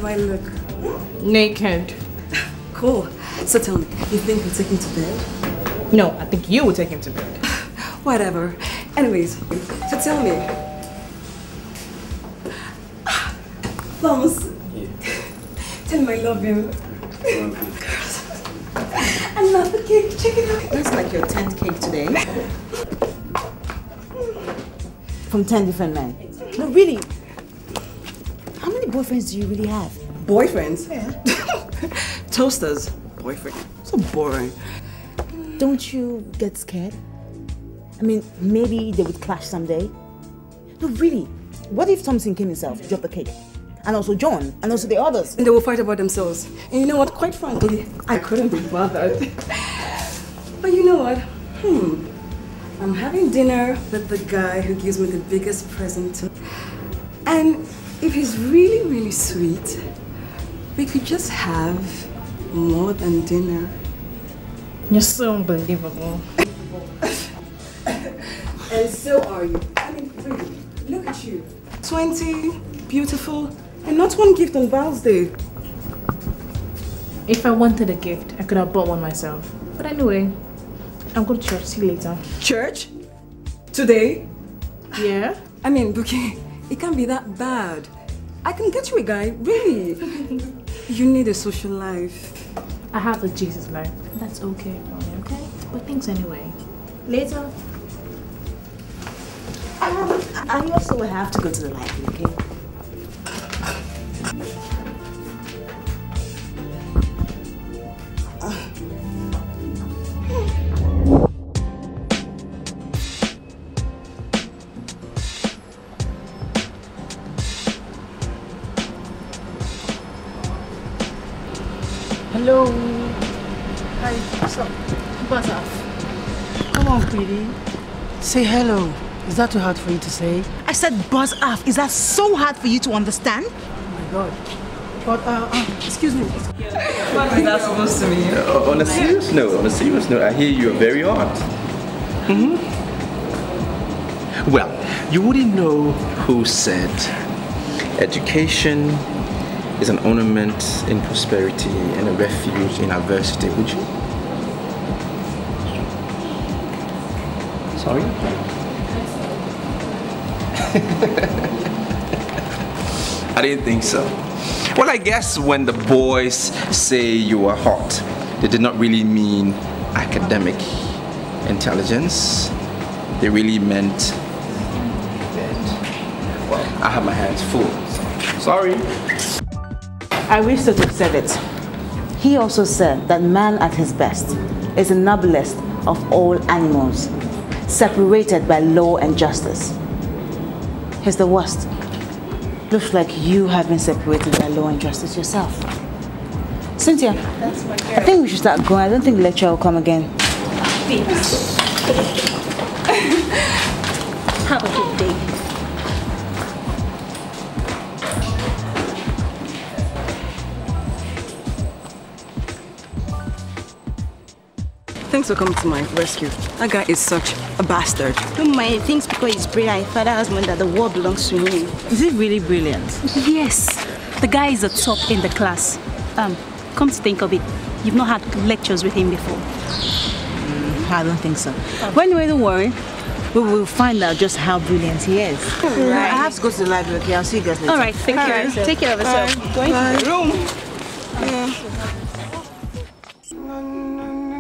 I look? Naked. Cool. So tell me, you think we'll take him to bed? No, I think you will take him to bed. Whatever. Anyways, so tell me. Thomas. Yeah. Tell him I love you. I love the cake. Check it out. That's like your 10th cake today. From 10 different men. No, really. How many boyfriends do you really have? Boyfriends? Yeah. Toasters. Boyfriend. So boring. Don't you get scared? I mean, maybe they would clash someday. No, really. What if Thompson came himself, dropped the cake? And also John, and also the others. And they will fight about themselves. And you know what? Quite frankly, I couldn't be bothered. But you know what? I'm having dinner with the guy who gives me the biggest present. And if he's really, really sweet, we could just have more than dinner. You're so unbelievable. And so are you. I mean, really, look at you. 20, beautiful, and not one gift on Val's Day. If I wanted a gift, I could have bought one myself. But anyway, I'm going to church. See you later. Church? Today? Yeah? I mean, Buki, it can't be that bad. I can get you a guy, really. You need a social life. I have a Jesus life. That's okay for me, okay? But thanks anyway. Later. I also will have to go to the library, okay? Hello. Hi, what's up? What's up? Come on, pretty. Say hello. Is that too hard for you to say? I said buzz off. Is that so hard for you to understand? Oh my god. But, excuse me. What is that supposed to mean? On a serious note, I hear you're very hot. Well, you wouldn't know who said education is an ornament in prosperity and a refuge in adversity, would you? Sorry? I didn't think so. Well, I guess when the boys say you are hot, they did not really mean academic intelligence. They really meant that, well, I have my hands full. Sorry. Aristotle said it. He also said that man at his best is the noblest of all animals, separated by law and justice. He's the worst. Looks like you have been separated by law and justice yourself. Cynthia, I think we should start going. I don't think the lecture will come again. Have a good day. Thanks for coming to my rescue. That guy is such a bastard. Don't mind, he thinks because he's brilliant, his father has money that the world belongs to him. Is he really brilliant? Yes, the guy is the top in the class. Come to think of it, you've not had lectures with him before. I don't think so. But anyway, don't worry. We will find out just how brilliant he is. Right. I have to go to the library, okay? I'll see you guys later. Alright, take care of yourself. Going to the room.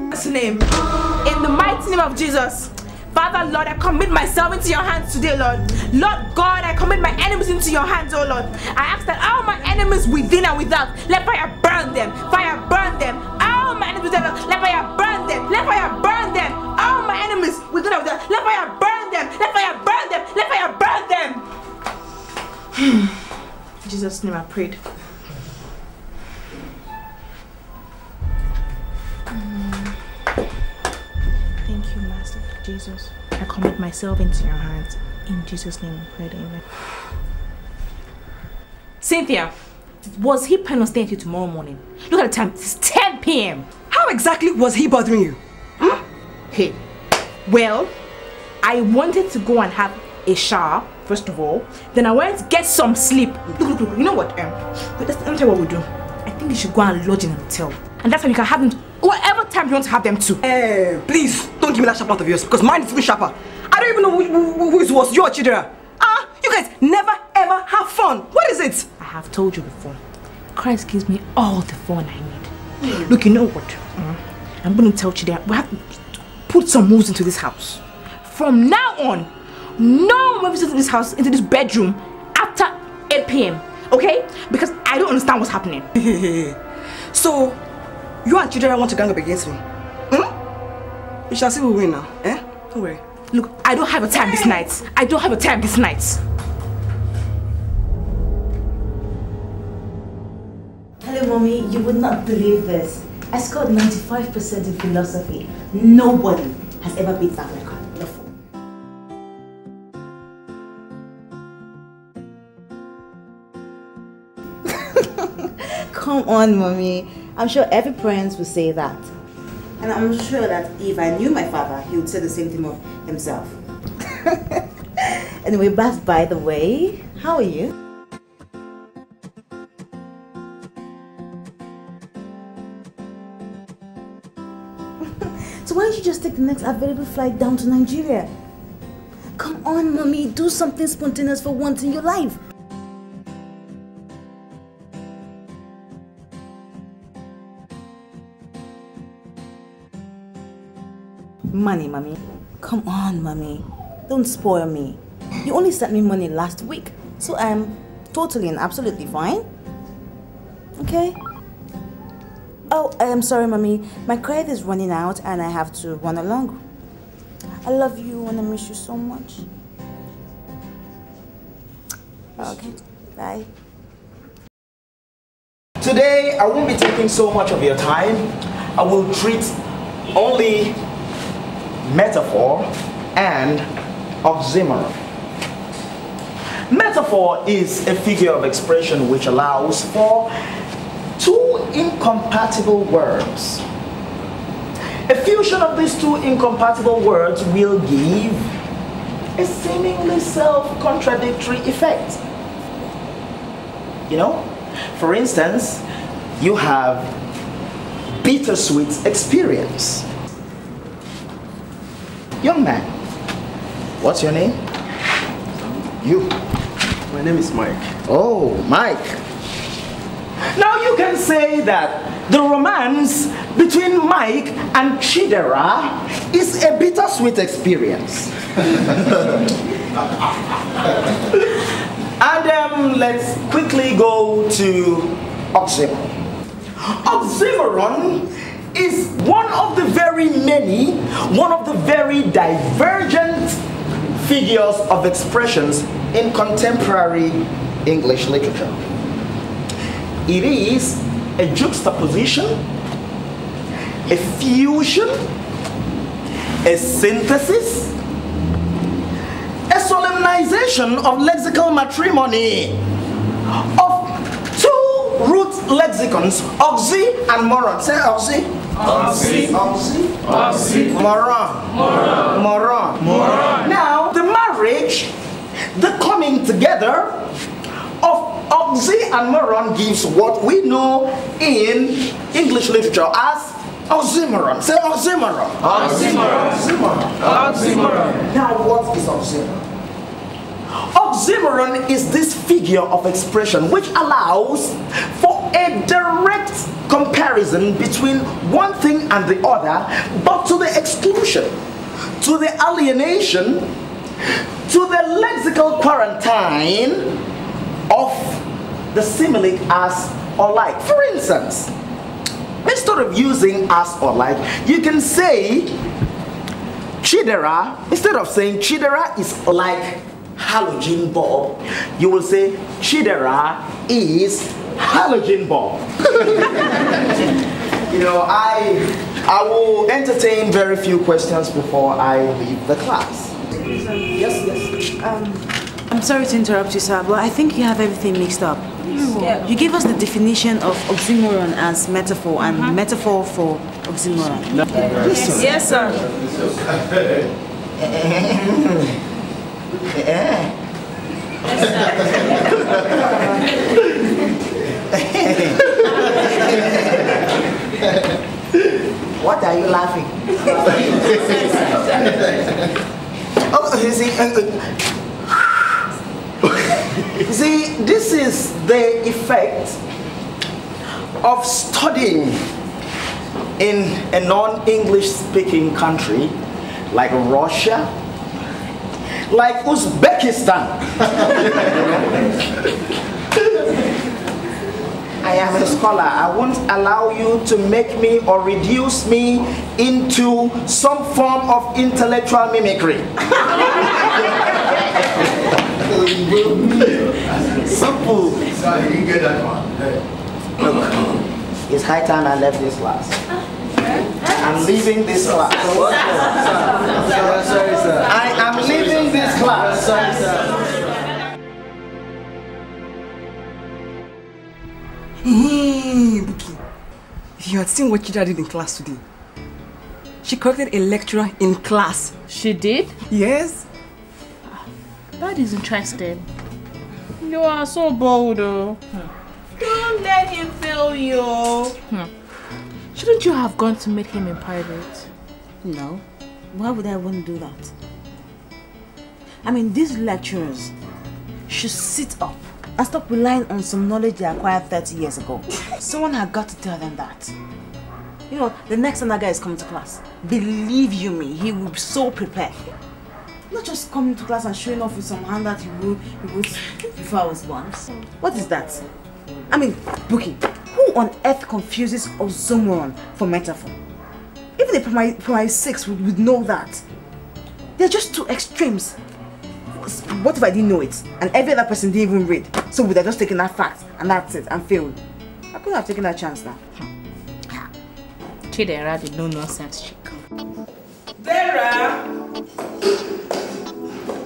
What's his name? In the mighty name of Jesus. Father, Lord, I commit myself into your hands today, Lord. Lord God, I commit my enemies into your hands, oh Lord. I ask that all my enemies within and without, let fire burn them. Fire burn them. All my enemies within, let fire burn them. Let fire burn them. All my enemies within and without, let fire burn them. Let fire burn them. Let fire burn them. In Jesus' name I prayed. Thank you, Master Jesus. I commit myself into your hands. In Jesus' name I pray, amen. Cynthia, was he planning on staying with you tomorrow morning? Look at the time, it's 10 p.m. How exactly was he bothering you? Hey, well, I wanted to go and have a shower, first of all. Then I went to get some sleep. Look, you know what? Let me tell you what we'll do. I think you should go and lodge in a hotel. And that's how you can have them whatever time you want to have them to. Please, don't give me that sharp out of yours, because mine is even sharper. I don't even know who it was, you or Chidera. You guys never ever have fun. What is it? I have told you before. Christ gives me all the fun I need. Look, you know what? I'm going to tell Chidera, we have to put some moves into this house. From now on, no one will visit this house, into this bedroom after 8 p.m. Okay? Because I don't understand what's happening. So, you and Chidera want to gang up against me? We shall see who win now. Don't worry. Look, I don't have a time this night. I don't have a time this night. Hello, Mommy. You would not believe this. I scored 95% in philosophy. Nobody has ever beat that record before. Come on, Mommy. I'm sure every parent will say that. And I'm sure that if I knew my father, he would say the same thing of himself. Anyway, Beth, by the way, how are you? So why don't you just take the next available flight down to Nigeria? Come on, Mommy, do something spontaneous for once in your life. Money, Mommy. Come on, Mommy. Don't spoil me. You only sent me money last week, so I'm totally and absolutely fine. Okay? Oh, I'm sorry, Mommy. My credit is running out and I have to run along. I love you and I miss you so much. Okay, bye. Today, I won't be taking so much of your time. I will treat only metaphor and oxymoron. Metaphor is a figure of expression which allows for two incompatible words. A fusion of these two incompatible words will give a seemingly self-contradictory effect. You know, for instance, you have bittersweet experience. Young man, what's your name? You. My name is Mike. Oh, Mike. Now you can say that the romance between Mike and Chidera is a bittersweet experience. And let's quickly go to oxymoron. Oxymoron is one of the very many, one of the very divergent figures of expressions in contemporary English literature. It is a juxtaposition, a fusion, a synthesis, a solemnization of lexical matrimony of two root lexicons, oxy and moron. Say oxy. Oxy. Oxy. Oxy. Moron. Moron. Moron. Moron. Now, the marriage, the coming together of oxy and moron gives what we know in English literature as oxymoron. Say oxymoron. Oxymoron. Oxymoron. Oxymoron. Now, what is oxymoron? Oxymoron is this figure of expression which allows for a direct comparison between one thing and the other, but to the exclusion, to the alienation, to the lexical quarantine of the simile as or like. For instance, instead of using as or like, you can say Chidera. Instead of saying Chidera is like halogen bulb, you will say Chidera is halogen bulb. You know, I will entertain very few questions before I leave the class. Yes, yes. I'm sorry to interrupt you, sir, but I think you have everything mixed up. Yeah. You gave us the definition of oxymoron as metaphor and metaphor for oxymoron. Yes, sir. What are you laughing? Oh, you see, this is the effect of studying in a non-English speaking country like Russia, like Uzbekistan. I am a scholar. I won't allow you to make me or reduce me into some form of intellectual mimicry. Simple. Sorry, you didn't get that one. It's high time I left this class. I'm leaving this class. Sorry, sir. I am leaving this class. Sorry, sir. Hey, Buki, if you had seen what Chidera did in class today, she corrected a lecturer in class. She did? Yes. That is interesting. You are so bold, though. Don't let him fail you. Shouldn't you have gone to meet him in private? No. Why would I want to do that? I mean, these lecturers should sit up and stop relying on some knowledge they acquired 30 years ago. Someone had got to tell them that. You know, the next time that guy is coming to class, believe you me, he will be so prepared. Not just coming to class and showing off with some hand that he wrote before I was born. What is that? I mean, Buki, who on earth confuses Ozokwor for metaphor? Even the primary 6 would know that. They're just two extremes. What if I didn't know it and every other person didn't even read? So would I just taken that fact and that's it and failed? I couldn't have taken that chance now. Chidera, the no-nonsense chick. Dara!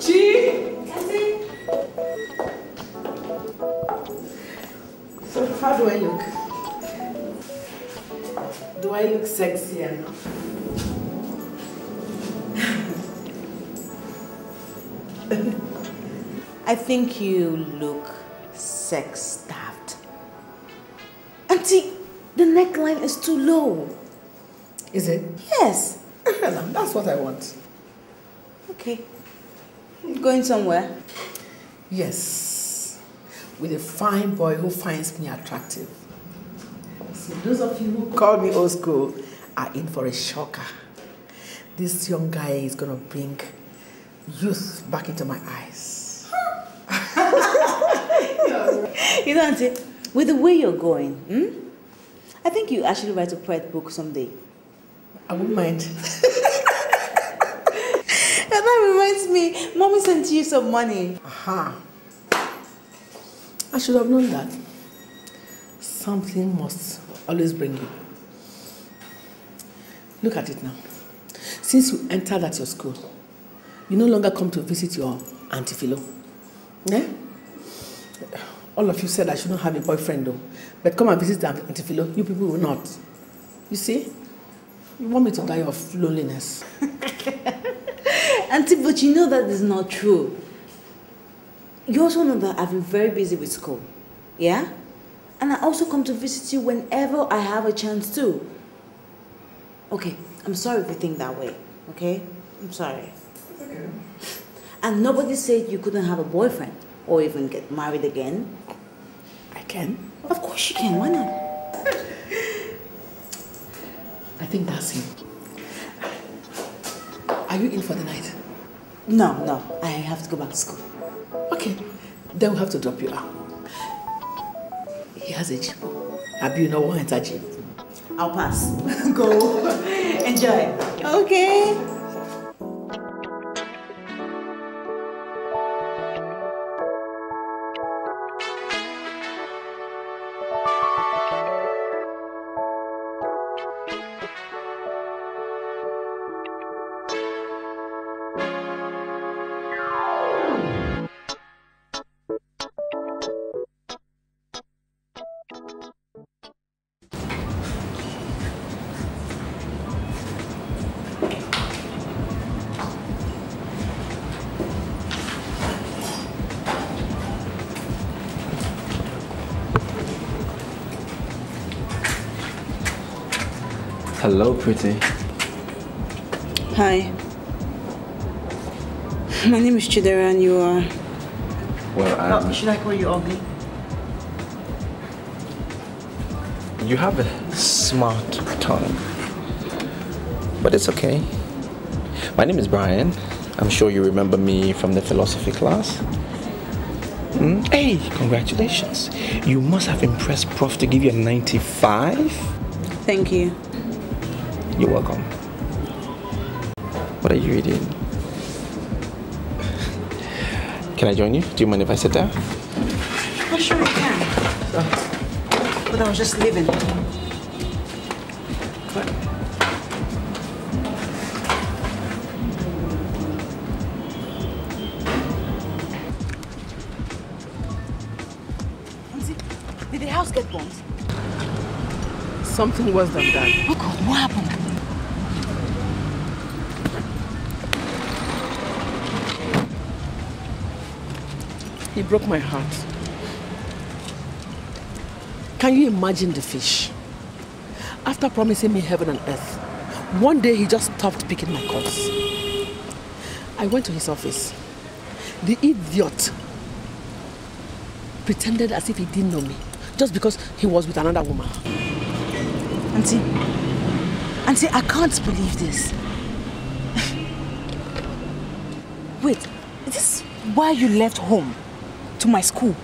Chi? So how do I look? Do I look sexy enough? I think you look sex-starved. Auntie, the neckline is too low. Is it? Yes. That's what I want. Okay. Going somewhere? Yes. With a fine boy who finds me attractive. So those of you who call me old school are in for a shocker. This young guy is going to bring youth back into my eyes. You know, Auntie, with the way you're going, I think you actually write a poet book someday. I wouldn't mind. And that reminds me, Mommy sent you some money. Aha. I should have known that. Something must always bring you. Look at it now. Since you entered at your school, you no longer come to visit your Auntie Philo. Yeah? All of you said I shouldn't have a boyfriend though. But come and visit Auntie Philo, you people will not. You see? You want me to die of loneliness. Auntie, but you know that is not true. You also know that I've been very busy with school. Yeah? And I also come to visit you whenever I have a chance to. Okay, I'm sorry if you think that way. Okay? I'm sorry. Okay. And nobody said you couldn't have a boyfriend or even get married again. I can. Of course you can. Why not? I think that's him. Are you in for the night? No. I have to go back to school. Okay. Then we'll have to drop you out. He has a jeep. Abi, you know what enter jeep? I'll pass. Go. Enjoy. Okay. Hello, pretty. Hi. My name is Chidera and you are... Well, should I call you ugly? You have a smart tongue. But it's okay. My name is Brian. I'm sure you remember me from the philosophy class. Hey, congratulations. You must have impressed Prof to give you a 95. Thank you. You're welcome. What are you reading? Can I join you? Do you mind if I sit down? Oh, sure you can. But I was just leaving. Did the house get burnt? Something worse than that. Oh God, what happened? He broke my heart. Can you imagine the fish? After promising me heaven and earth, one day he just stopped picking my calls. I went to his office. The idiot pretended as if he didn't know me, just because he was with another woman. Auntie, I can't believe this. Wait, is this why you left home to my school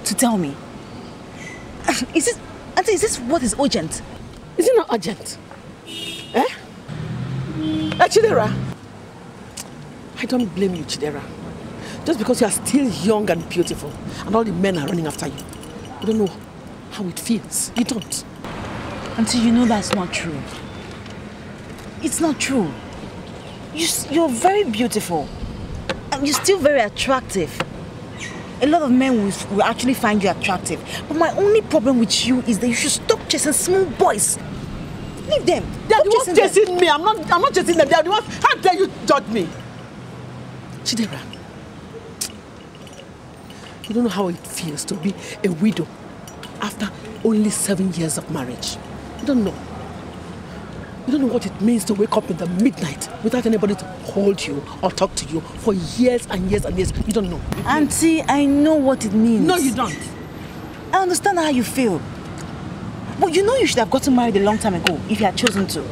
to tell me? Auntie, is this what is urgent? Is it not urgent? Eh? Chidera, I don't blame you, Chidera. Just because you are still young and beautiful and all the men are running after you. You don't know how it feels. You don't. Auntie, you know that's not true. It's not true. You're very beautiful. And you're still very attractive. A lot of men will actually find you attractive. But my only problem with you is that you should stop chasing small boys. Leave them. They are the ones chasing me. I'm not chasing them. They are the ones. How dare you judge me? Chidera, you don't know how it feels to be a widow after only 7 years of marriage. You don't know. You don't know what it means to wake up in the midnight without anybody to hold you or talk to you for years and years and years. You don't know. Auntie, I know what it means. No, you don't. I understand how you feel. But you know you should have gotten married a long time ago if you had chosen to.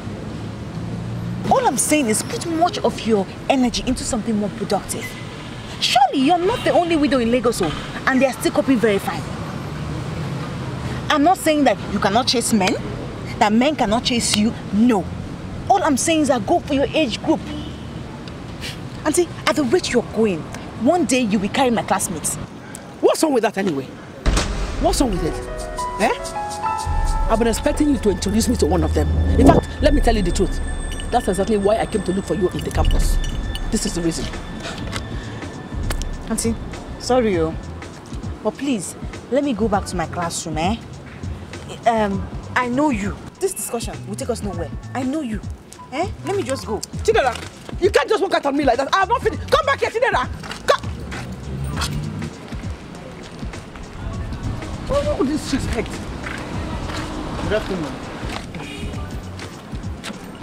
All I'm saying is put much of your energy into something more productive. Surely you're not the only widow in Lagos, and they are still coping very fine. I'm not saying that you cannot chase men, that men cannot chase you. No. All I'm saying is that go for your age group. Auntie, at the rate you're going, one day you will carry my classmates. What's wrong with that anyway? What's wrong with it? Eh? I've been expecting you to introduce me to one of them. In fact, let me tell you the truth. That's exactly why I came to look for you in the campus. This is the reason. Auntie, sorry, but please, let me go back to my classroom, eh? I know you. This discussion will take us nowhere. I know you. Eh? Let me just go. Chidera, you can't just walk out on me like that. I have not finished. Come back here, Chidera. Come. Oh, disrespect. Good afternoon.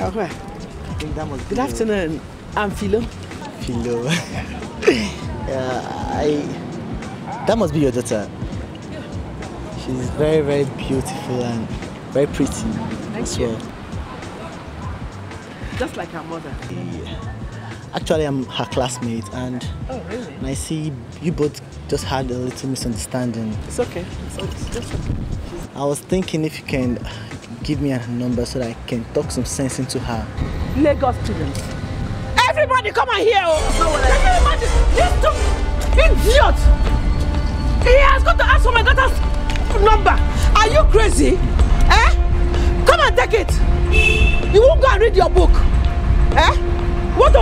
Okay. I think that must be Good afternoon. I'm Philo. Philo. That must be your daughter. She's very, very beautiful and very pretty. Thank you. Just like her mother. Yeah. Actually, I'm her classmate, and oh, really? I see you both just had a little misunderstanding. It's okay. It's just okay. I was thinking if you can give me a number so that I can talk some sense into her. Lagos students. Everybody come and hear! Can you imagine? This stupid idiot! He has got to ask for my daughter's number. Are you crazy? Eh? Come and take it. You won't go and read your book. Eh? What?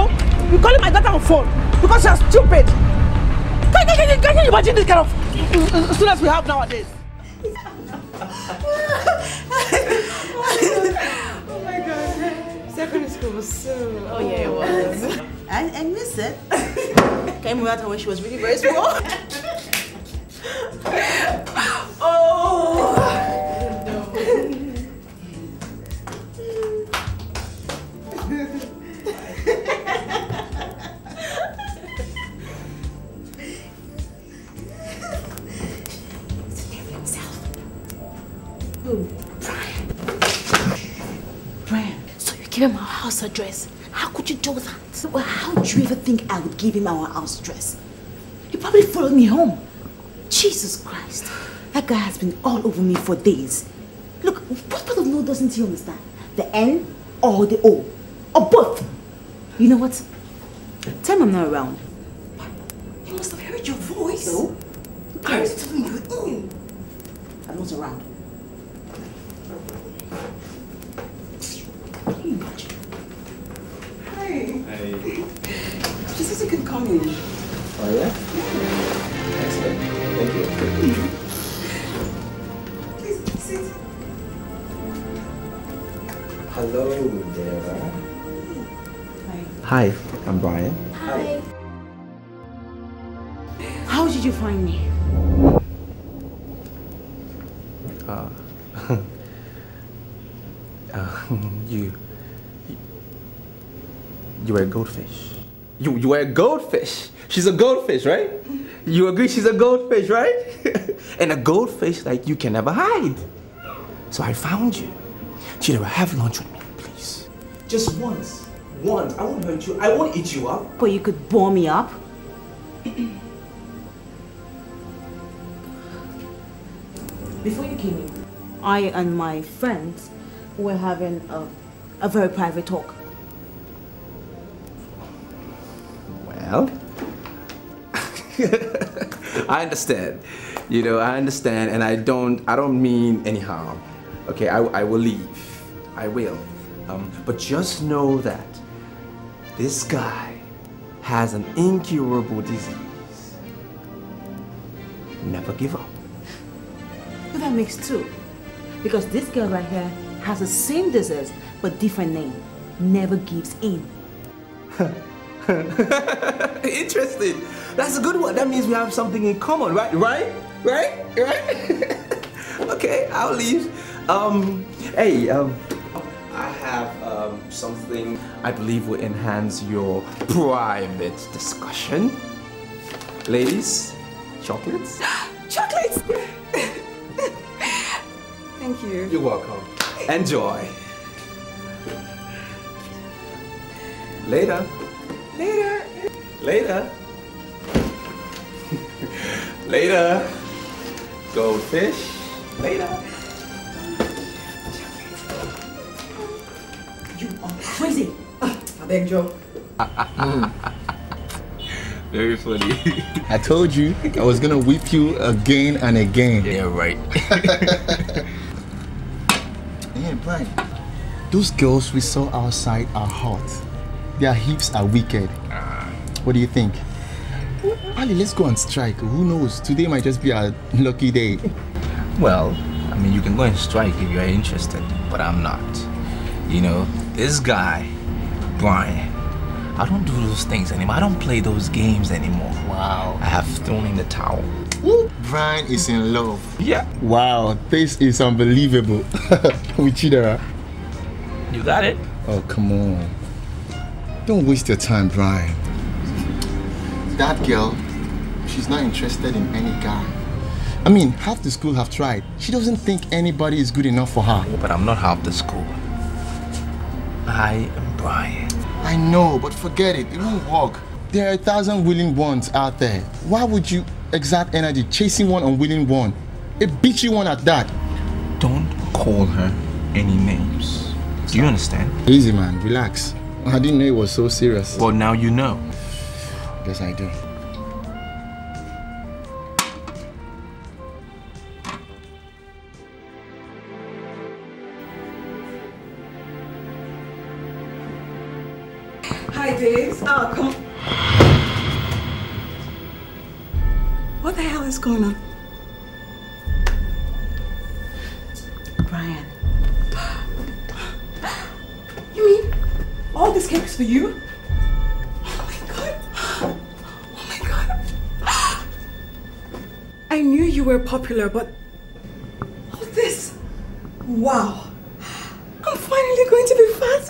You calling my daughter on phone because you're stupid. Can you imagine this kind of students we have nowadays? Oh my god. Secondary school was so... Oh yeah, it was. I miss it. Came with her when she was really very small. Oh! give him our house address. How could you do that? Well, how would you ever think I would give him our house address? He probably followed me home. Jesus Christ. That guy has been all over me for days. Look, what part of no doesn't he understand? The N or the O? Or both? You know what? Tell him I'm not around. He must have heard your voice. So? I was telling you in. I'm not around. Can you imagine? Hi. Hey. She says you can come in. Oh, yeah? Excellent. Thank you. Please sit. Hello there. Hi. Hi, I'm Brian. Hi. How did you find me? You were a goldfish. You were a goldfish. She's a goldfish, right? You agree she's a goldfish, right? And a goldfish like you can never hide. So I found you. Chidera, have lunch with me, please. Just once. Once. I won't hurt you. I won't eat you up. But you could bore me up. Before you came in, I and my friends were having a very private talk. Well, I understand. You know, I understand, and I don't mean any harm. Okay, I will leave. I will. But just know that this guy has an incurable disease. Never give up. Well, that makes two. Because this girl right here has the same disease, but different name. Never gives in. Interesting. That's a good one. That means we have something in common, right? Right? Okay, I'll leave. Hey, I have something I believe will enhance your private discussion. Ladies, chocolates? Chocolates! Thank you. You're welcome. Enjoy. Later. Later. Later. Later. Goldfish. Later. You are crazy. I beg Joe. Very funny. I told you I was gonna whip you again and again. Yeah, right. Yeah, Brian. Those girls we saw outside are hot. Their hips are wicked. What do you think? Ali, let's go on strike. Who knows? Today might just be a lucky day. Well, I mean, you can go and strike if you're interested, but I'm not. You know, this guy, Brian, I don't do those things anymore. I don't play those games anymore. Wow. I have thrown in the towel. Woo. Brian is in love. Yeah. Wow, this is unbelievable. With Chidera. You got it? Oh, come on. Don't waste your time, Brian. That girl, she's not interested in any guy. I mean, half the school have tried. She doesn't think anybody is good enough for her. But I'm not half the school. I am Brian. I know, but forget it. It won't work. There are 1,000 willing ones out there. Why would you exert energy chasing one unwilling one? A bitchy one at that. Don't call her any names. Do you understand? Easy, man. Relax. I didn't know it was so serious. Well, now you know. Yes, I do. Hi, babes. Oh, come on. What the hell is going on? Brian. You mean all this cake is for you? Oh my god. Oh my god. I knew you were popular, but all this. Wow. I'm finally going to be fat.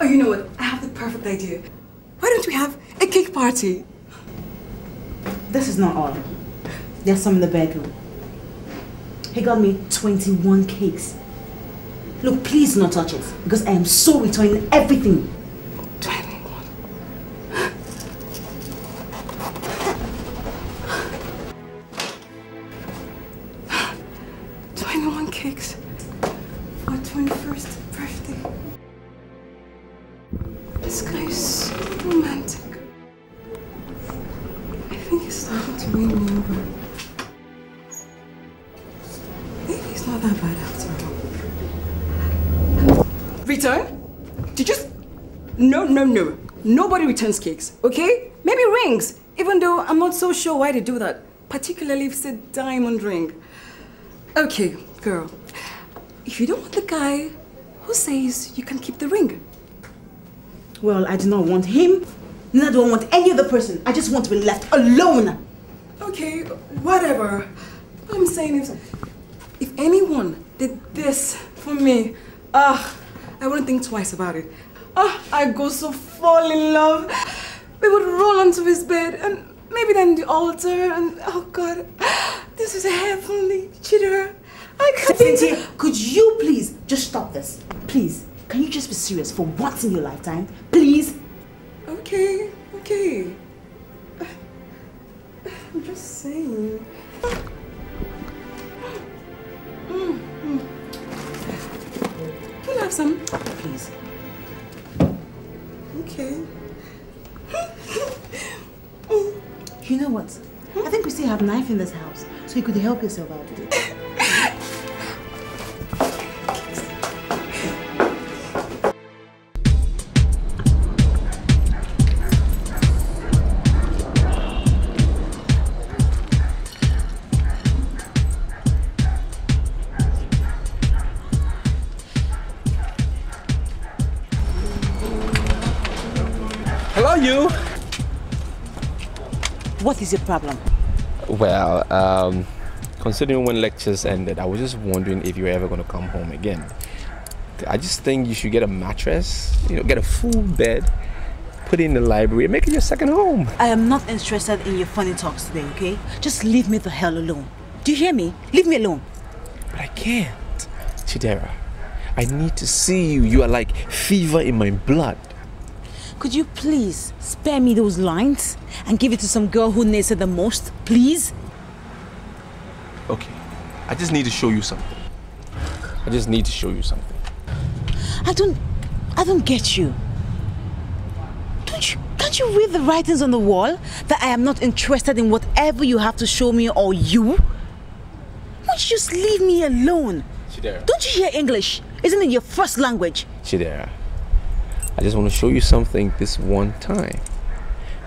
Oh, you know what? I have the perfect idea. Why don't we have a cake party? This is not all. There's some in the bedroom. He got me 21 cakes. Look, please do not touch it, because I am so returning everything. 21 cakes for 21st birthday. This guy is so romantic. I think he's starting to win me over. Maybe he's not that bad after all. Return? Did you? No. Nobody returns cakes, okay? Maybe rings, even though I'm not so sure why they do that. Particularly if it's a diamond ring. Okay, girl. If you don't want the guy, who says you can keep the ring? Well, I do not want him. Neither do I want any other person. I just want to be left alone. Okay, whatever. I'm saying if anyone did this for me, I wouldn't think twice about it. I'd go so fall in love. We would roll onto his bed and maybe then the altar and oh God, this is heavenly, Chidera. I Cynthia, could you please just stop this? Please, can you just be serious for once in your lifetime? Please? Okay. I'm just saying. Can I have some? Please. Okay. You know what? I think we still have a knife in this house, so you could help yourself out with it. Hello, you. What is your problem? Well, considering when lectures ended, I was just wondering if you were ever going to come home again. I just think you should get a mattress, get a full bed, put it in the library, and make it your second home. I am not interested in your funny talks today, okay? Just leave me the hell alone. Do you hear me? Leave me alone. But I can't. Chidera, I need to see you. You are like fever in my blood. Could you please spare me those lines and give it to some girl who needs it the most, please? Okay, I just need to show you something. I don't get you. Can't you read the writings on the wall that I am not interested in whatever you have to show me or you? Won't you just leave me alone? Chidera. Don't you hear English? Isn't it your first language? Chidera, I just want to show you something this one time.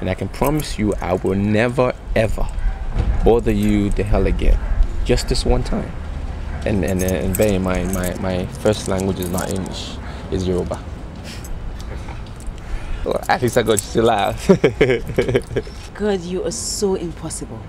And I can promise you I will never ever bother you the hell again. Just this one time. And bear in mind, my first language is not English, it's Yoruba. Well, at least I got you to laugh. God, you are so impossible.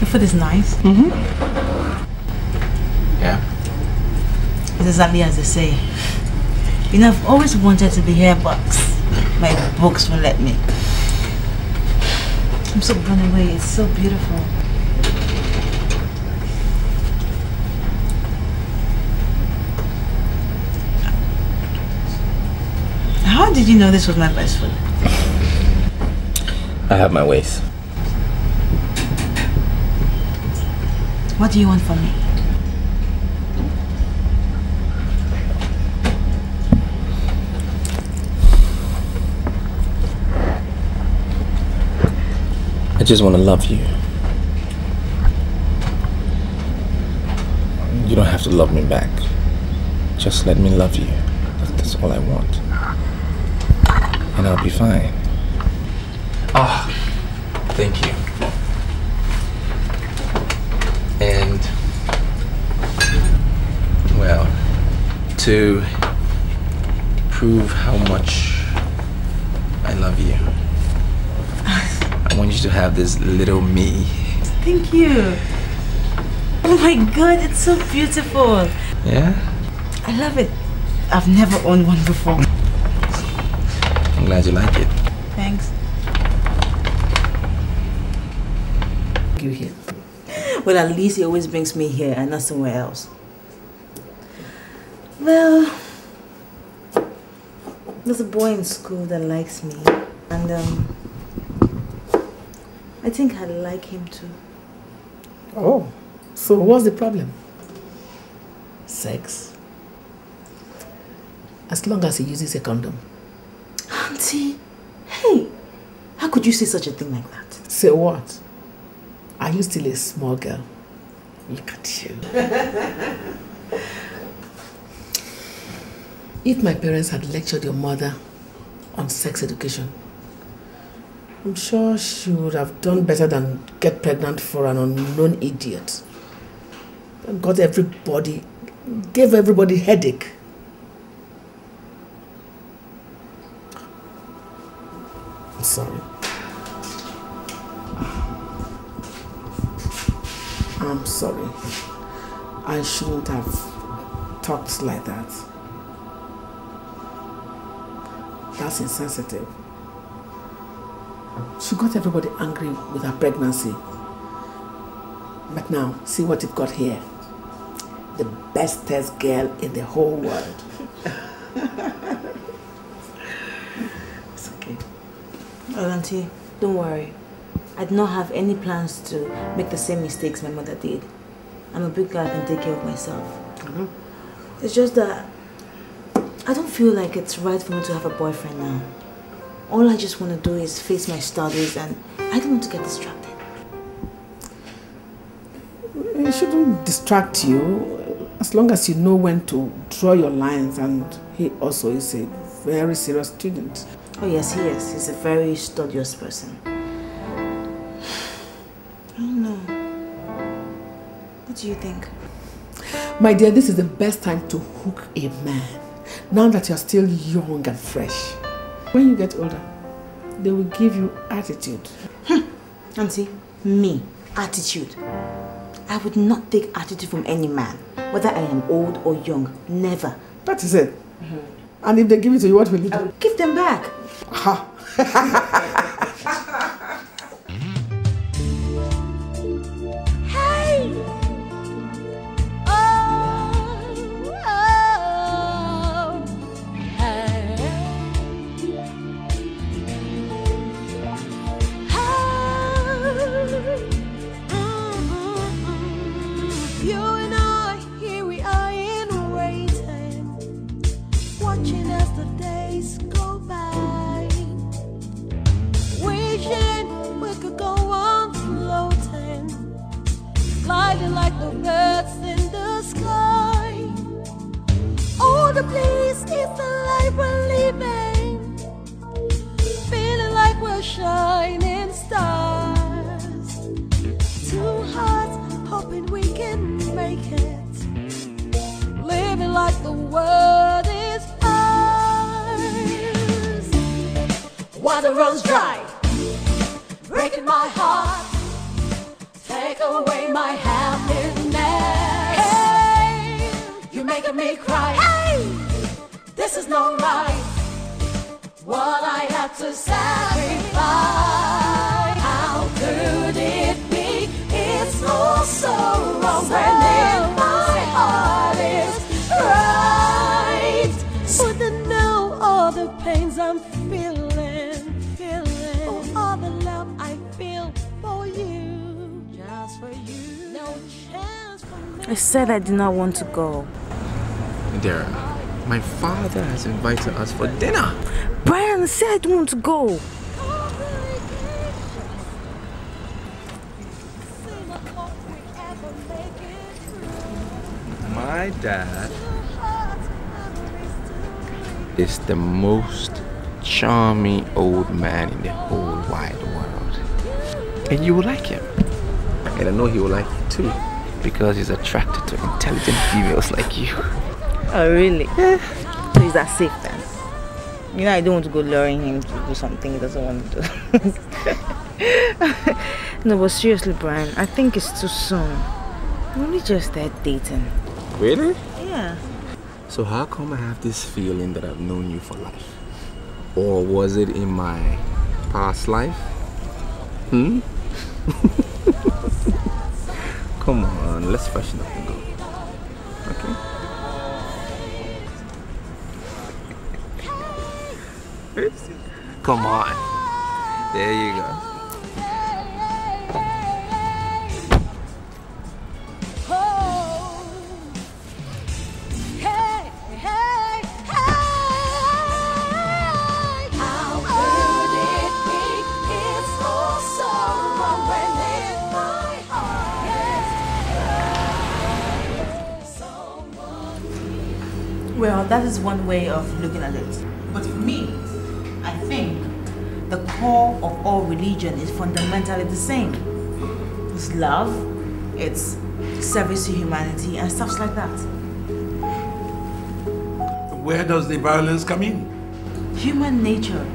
The food is nice. Yeah. It's exactly as they say. I've always wanted to be here, but my books won't let me. I'm so blown away. It's so beautiful. How did you know this was my best food? I have my ways. What do you want from me? I just want to love you. You don't have to love me back. Just let me love you. That's all I want. And I'll be fine. Ah, thank you. to prove how much I love you. I want you to have this little me. Thank you. Oh my God, it's so beautiful. Yeah? I love it. I've never owned one before. I'm glad you like it. Thanks. You here? Well, at least he always brings me here and not somewhere else. Well, there's a boy in school that likes me, and I think I like him too. Oh, so what's the problem? Sex? As long as he uses a condom. Auntie, hey, how could you say such a thing like that? Say what? Are you still a small girl? Look at you. If my parents had lectured your mother on sex education, I'm sure she would have done better than get pregnant for an unknown idiot. And gave everybody headache. I'm sorry. I'm sorry. I shouldn't have talked like that. That's insensitive. She got everybody angry with her pregnancy. But now, see what you've got here. The bestest girl in the whole world. It's okay. Well, Auntie, don't worry. I do not have any plans to make the same mistakes my mother did. I'm a big girl, I can take care of myself. It's just that I don't feel like it's right for me to have a boyfriend now. All I just want to do is face my studies, and I don't want to get distracted. It shouldn't distract you as long as you know when to draw your lines, and he also is a very serious student. Oh yes, he is. He's a very studious person. I don't know. What do you think? My dear, this is the best time to hook a man. Now that you're still young and fresh. When you get older, they will give you attitude. Auntie, me, attitude. I would not take attitude from any man, whether I am old or young. Never. That is it. And if they give it to you, what will you do? Give them back. Ha! Like the birds in the sky. Oh, the place is the life we're living, feeling like we're shining stars. Two hearts hoping we can make it, living like the world is ours. Water runs dry, breaking my heart. Take away my happiness. Hey, you're making me cry. Hey, this is not right. What I had to sacrifice. How could it be? It's all so wrong when in my heart is right. Wouldn't know all the pains I'm feeling. Oh, all the love I feel for you. For you. No chance for me. I said I did not want to go. Chidera, my father has invited us for dinner. Brian, I said I don't want to go. My dad is the most charming old man in the whole wide world. And you will like him. And I know he will like you too, because he's attracted to intelligent females like you. Oh, really? So is that safe then? You know, I don't want to go luring him to do something he doesn't want to do. No, but seriously, Brian, I think it's too soon. We only just started dating. Really? Yeah. So how come I have this feeling that I've known you for life? Or was it in my past life? Hmm? Come on, let's freshen up and go. Okay? Come on. There you go. Well, that is one way of looking at it. But for me, I think the core of all religion is fundamentally the same. It's love, it's service to humanity, and stuff like that. Where does the violence come in? Human nature,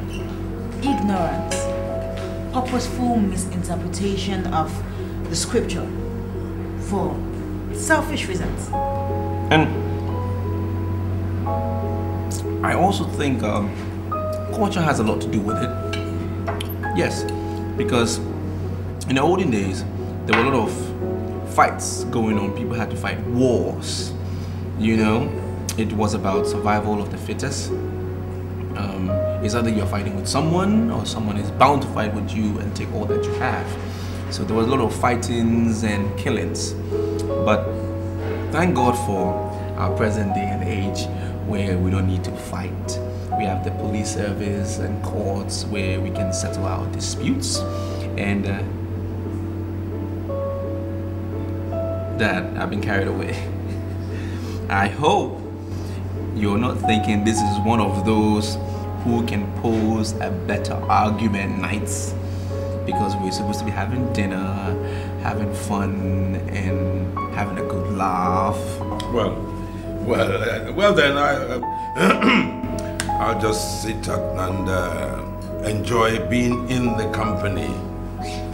ignorance, purposeful misinterpretation of the scripture for selfish reasons. And I also think culture has a lot to do with it. Yes, because in the olden days, there were a lot of fights going on. People had to fight wars. You know, it was about survival of the fittest. It's either you're fighting with someone or someone is bound to fight with you and take all that you have. So there was a lot of fightings and killings. But thank God for our present day and age where we don't need to fight. We have the police service and courts where we can settle our disputes. And Dad, I've been carried away. I hope you're not thinking this is one of those who can pose a better argument nights, because we're supposed to be having dinner, having fun, and having a good laugh. Well then, I'll just sit and enjoy being in the company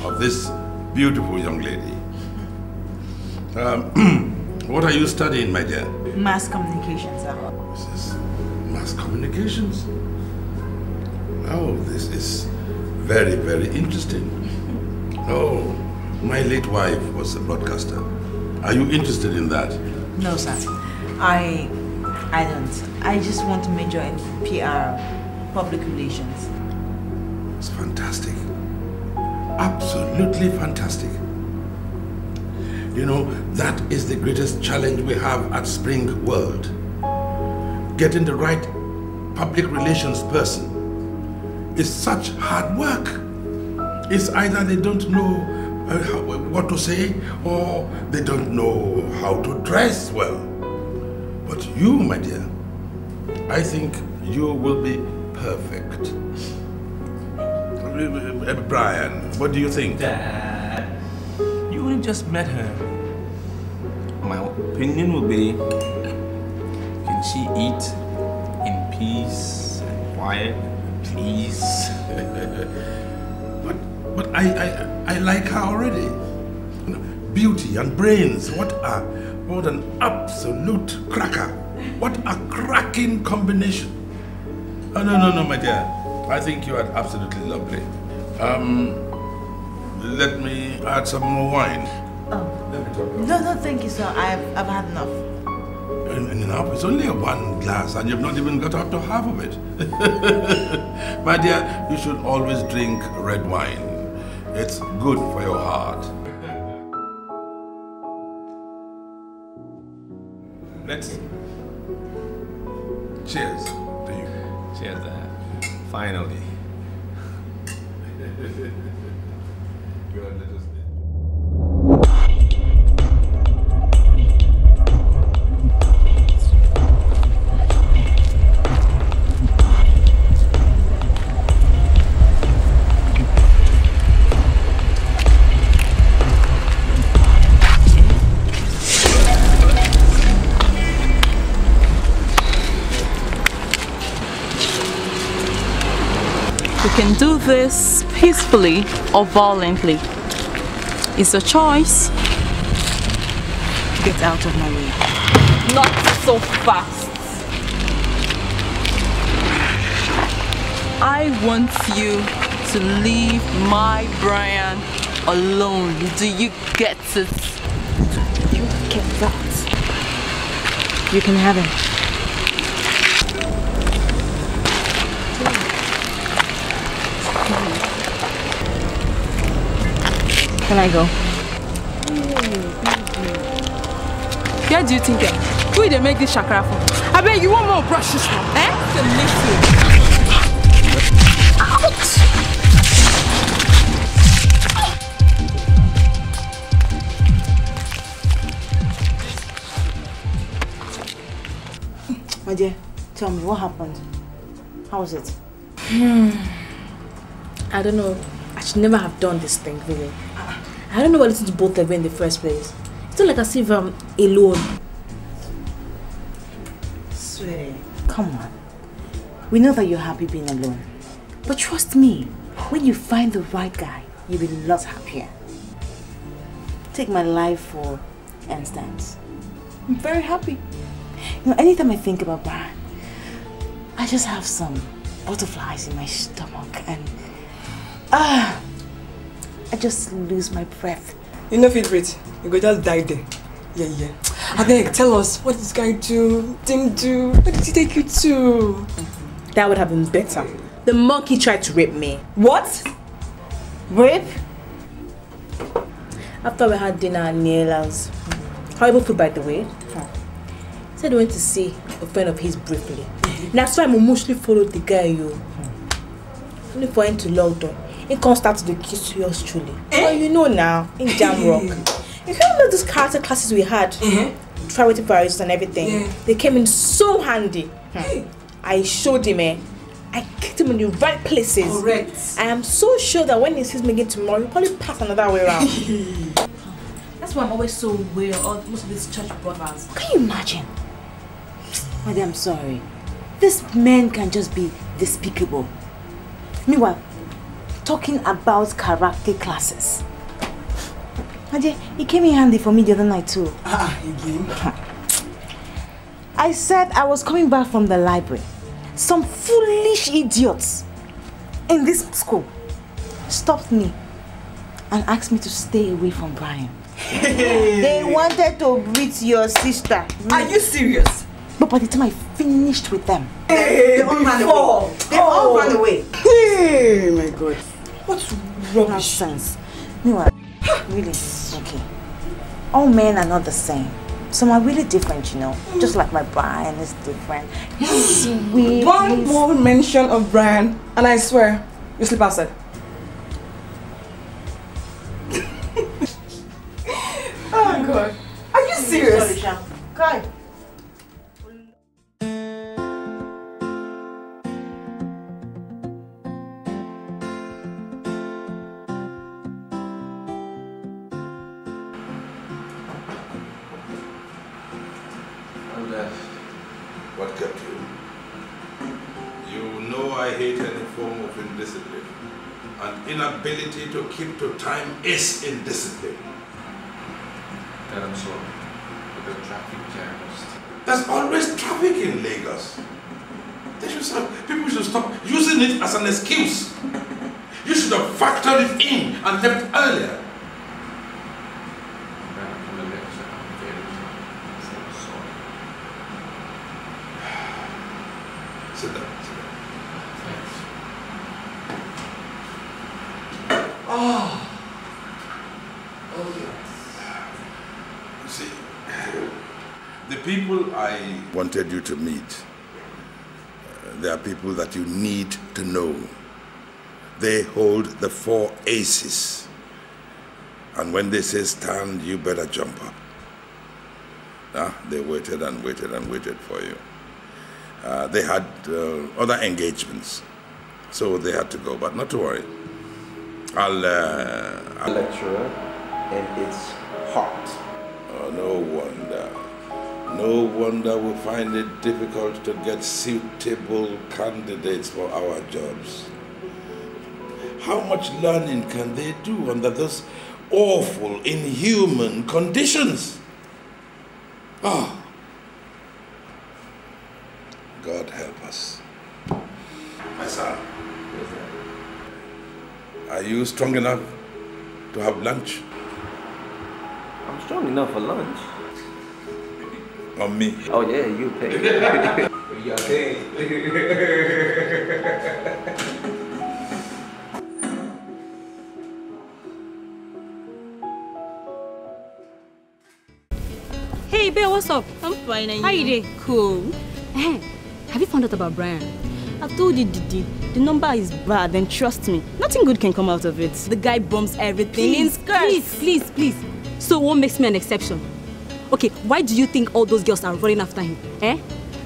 of this beautiful young lady. What are you studying, my dear? Mass communications, sir. This is mass communications. Oh, this is very, very interesting. Oh, my late wife was a broadcaster. Are you interested in that? No, sir. I don't. I just want to major in PR, public relations. It's fantastic. Absolutely fantastic. You know, that is the greatest challenge we have at Spring World. Getting the right public relations person is such hard work. It's either they don't know what to say or they don't know how to dress well. But you, my dear, I think you will be perfect. Brian, what do you think? Dad, you only just met her. My opinion would be, can she eat in peace and quiet, please? But I like her already. Beauty and brains, what an absolute cracker. What a cracking combination. Oh, no, my dear. I think you are absolutely lovely. Let me add some more wine. Oh. No, thank you, sir. I've had enough. Enough? It's only one glass and you've not even got up to half of it. My dear, you should always drink red wine. It's good for your heart. Let's cheers to you. Cheers, Dad. Finally. can do this peacefully or violently. It's a choice. Get out of my way. Not so fast. I want you to leave my Brian alone. Do you get it? You get that? You can have him. Can I go? Where do you think who they make this shakara from? I bet you want more brushes from, eh? The little. Ouch! My dear, tell me what happened. How was it? I don't know. I should never have done this thing, really. I don't know what listened to both of you in the first place. It's not like as if I'm alone. Sweetie, come on. We know that you're happy being alone. But trust me, when you find the right guy, you'll be a lot happier. Take my life for instance. I'm very happy. You know, anytime I think about Brian, I just have some butterflies in my stomach and I just lose my breath. You know, favorite, you go just die there. Yeah. I beg, tell us, what did this guy do? Didn't do? Where did he take you to? That would have been better. The monkey tried to rape me. What? Rape? After we had dinner at Niela's. Horrible food, by the way. He said he went to see a friend of his briefly. That's why I emotionally followed the guy, only for him to log on. He can't start to kiss yours truly. Well, you know now, in Jam Rock. You remember those character classes we had? Try waiting for and everything. They came in so handy. I showed him, I kicked him in the right places. Correct. I am so sure that when he sees me again tomorrow, he'll probably pass another way around. That's why I'm always so weird of most of these church brothers. Can you imagine? My dear, I'm sorry. This man can just be despicable. Meanwhile, talking about character classes. My dear, he came in handy for me the other night too. Again? I said I was coming back from the library. Some foolish idiots in this school stopped me and asked me to stay away from Brian. They wanted to beat your sister. Are you serious? But by the time I finished with them, they all ran away. They all ran away. Hey, my God. What's rubbish? Nonsense. Meanwhile, really, okay. All men are not the same. Some are really different, you know. Just like my Brian is different. He's sweet. One more mention of Brian, and I swear, you sleep outside. Oh God. Are you serious? Sorry, Sham. Kai. What kept you? You know I hate any form of indiscipline. An inability to keep to time is indiscipline. I'm sorry. But the traffic jams. There's always traffic in Lagos. People should stop using it as an excuse. You should have factored it in and left earlier. Sit down. Thanks. Oh, yes. You see, the people I wanted you to meet, they are people that you need to know. They hold the 4 aces. And when they say stand, you better jump up. They waited and waited and waited for you. They had other engagements, so they had to go, but not to worry. I'll lecturer, and it's hot. Oh, no wonder. No wonder we find it difficult to get suitable candidates for our jobs. How much learning can they do under those awful, inhuman conditions? Ah, God help us. My son, are you strong enough to have lunch? I'm strong enough for lunch. On me? Oh yeah, you pay. You pay. Hey, babe, what's up? I'm fine, and how you doing? Cool. Hey, have you found out about Brian? I've told you, the number is bad, and trust me, nothing good can come out of it. The guy bombs everything in skirts. Please. So what makes me an exception? Okay, why do you think all those girls are running after him? Eh?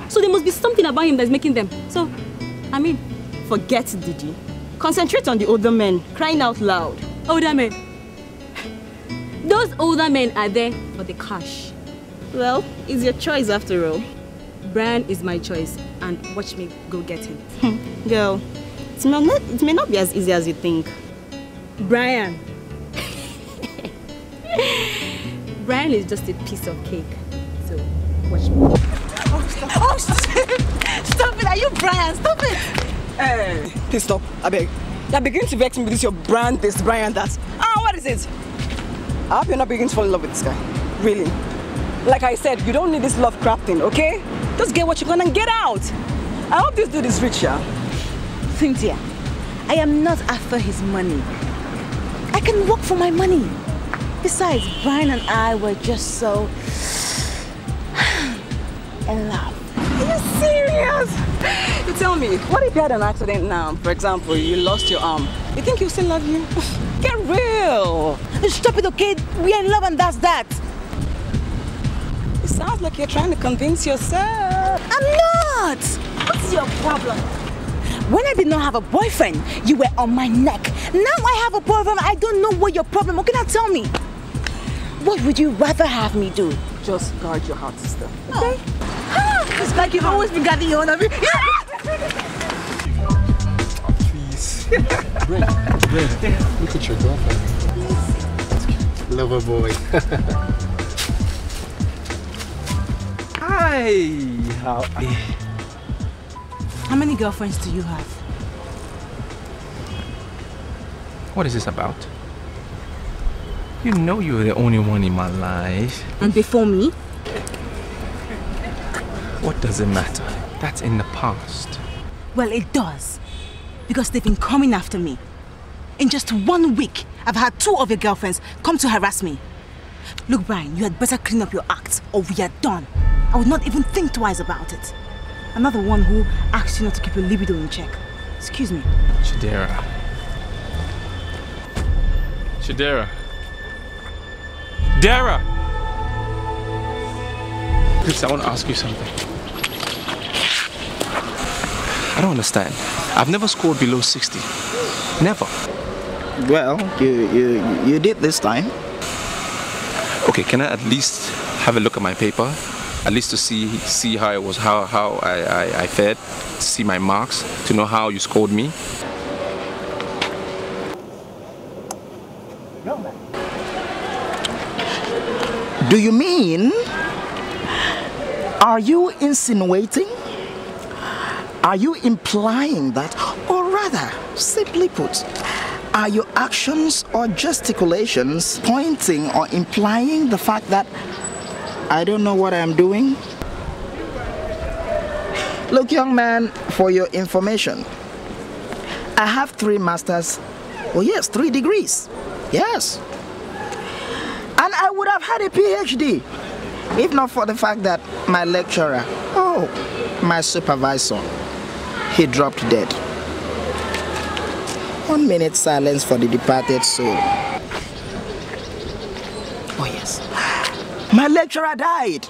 So there must be something about him that's making them. So, I mean, forget Didi. Concentrate on the older men, crying out loud. Older men? Those older men are there for the cash. Well, it's your choice after all. Brian is my choice, and watch me go get him. Girl, it may not be as easy as you think. Brian. Brian is just a piece of cake. So, watch me. Oh, stop it! Are you Brian? Stop it! Hey, please stop. I beg. You're beginning to vex me with this your brand, this Brian, that. What is it? I hope you're not beginning to fall in love with this guy. Really. Like I said, you don't need this love crafting, okay? Just get what you want and get out. I hope this dude is rich, yeah? Cynthia, I am not after his money. I can work for my money. Besides, Brian and I were just so in love. Are you serious? You tell me, what if you had an accident now? For example, you lost your arm. You think he'll still love you? Get real. Stop it, okay? We are in love and that's that. It sounds like you're trying to convince yourself. I'm not! What's your problem? When I did not have a boyfriend, you were on my neck. Now I have a boyfriend, I don't know what your problem is. Okay, now tell me. What would you rather have me do? Just guard your heart, sister. Okay? It's like you've always been guarding your own of me. Please. Red, look at your girlfriend. Lover boy. Hi. How many girlfriends do you have? What is this about? You know you're the only one in my life. And before me? What does it matter? That's in the past. Well, it does. Because they've been coming after me. In just 1 week, I've had 2 of your girlfriends come to harass me. Look, Brian, you had better clean up your act or we are done. I would not even think twice about it. I'm not the one who asked you not to keep your libido in check. Excuse me. Chidera. Dara! Please, I want to ask you something. I don't understand. I've never scored below 60. Never. Well, you did this time. Okay, can I at least have a look at my paper? At least to see how it was, how I fared, to see my marks, to know how you scored me. Do you mean, are you insinuating? Are you implying that, or rather, simply put, are your actions or gesticulations pointing or implying the fact that I don't know what I'm doing? Look, young man, for your information, I have 3 masters, oh yes, 3 degrees, yes. And I would have had a PhD, if not for the fact that my lecturer, my supervisor, he dropped dead. 1 minute silence for the departed soul. Oh yes. My lecturer died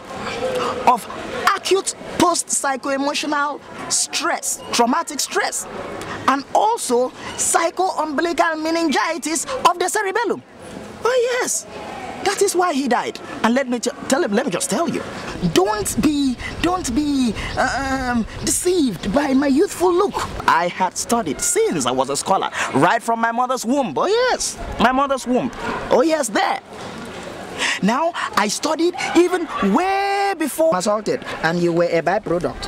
of acute post-psycho-emotional stress, traumatic stress, and also psycho-umbilical meningitis of the cerebellum. Oh yes. That is why he died. And let me just tell you, don't be deceived by my youthful look. I had studied since I was a scholar, right from my mother's womb. Oh yes, my mother's womb. Oh yes, there. Now, I studied even way before assaulted, and you were a byproduct.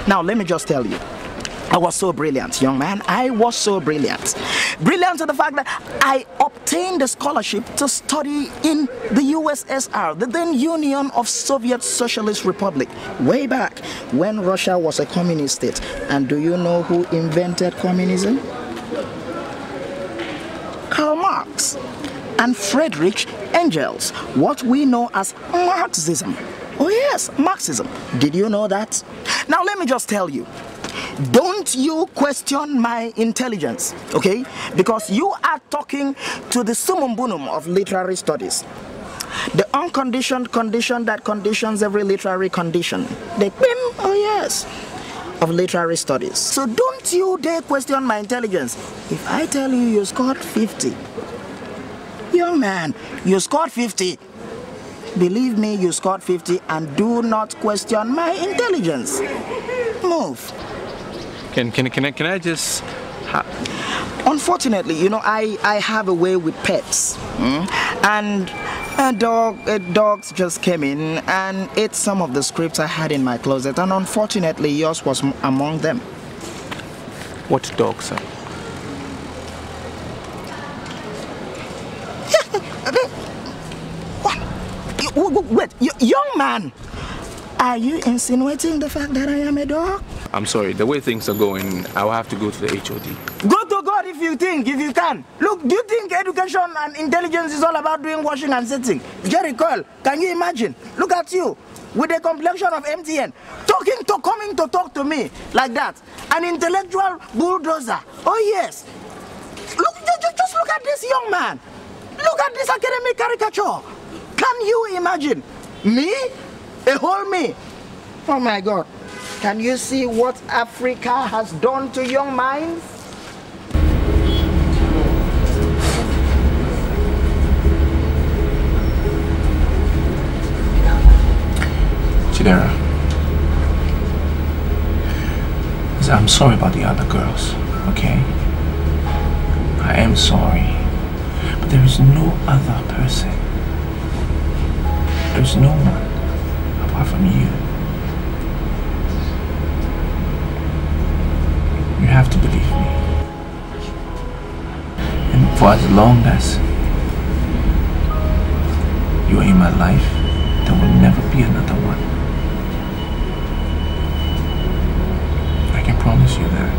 Now, let me just tell you, I was so brilliant, young man. I was so brilliant. Brilliant to the fact that I obtained a scholarship to study in the USSR, the then Union of Soviet Socialist Republic, way back when Russia was a communist state. And do you know who invented communism? Karl Marx and Friedrich Engels, what we know as Marxism. Oh yes, Marxism. Did you know that? Now let me just tell you, don't you question my intelligence, okay? Because you are talking to the summum bonum of literary studies. The unconditioned condition that conditions every literary condition. The PIM, oh yes, of literary studies. So don't you dare question my intelligence. If I tell you you scored 50, young man, you scored 50. Believe me, you scored 50, and do not question my intelligence. Move. Can I just... Unfortunately, you know, I have a way with pets. And dogs just came in and ate some of the scripts I had in my closet, and unfortunately yours was among them. What dog, sir? Wait, young man, are you insinuating the fact that I am a dog? I'm sorry, the way things are going, I'll have to go to the HOD. Go to God if you can. Look, do you think education and intelligence is all about doing washing and sitting? Jerry Coyle, can you imagine? Look at you, with the complexion of MTN, coming to talk to me like that. An intellectual bulldozer. Oh yes. Look, just look at this young man. Look at this academic caricature. Can you imagine? Me? A whole me? Oh my God. Can you see what Africa has done to young minds? Chidera, I'm sorry about the other girls, okay? I am sorry, but there is no other person. There's no one apart from you. You have to believe me. And for as long as you are in my life, there will never be another one. I can promise you that.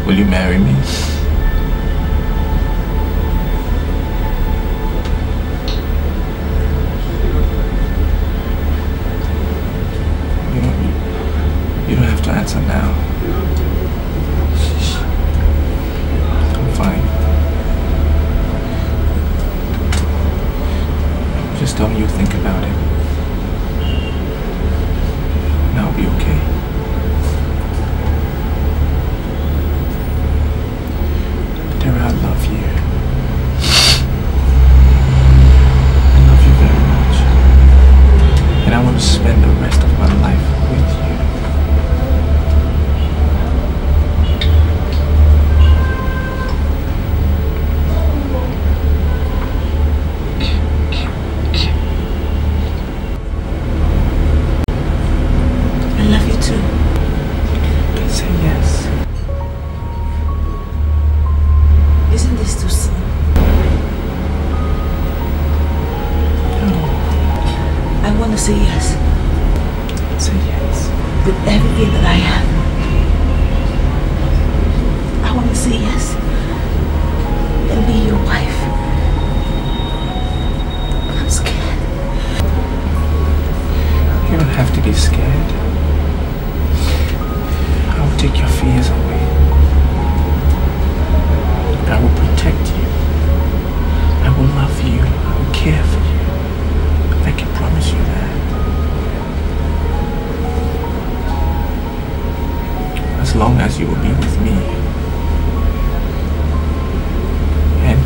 Will you marry me? You don't have to answer now. I'm fine. Just tell me you think about it. And I'll be okay. I love you. I love you very much. And I want to spend the rest of my life with you. I love you too. Please say yes. Isn't this too soon? No. I want to say yes. Say yes. With everything that I have. I want to say yes. long as you will be with me. And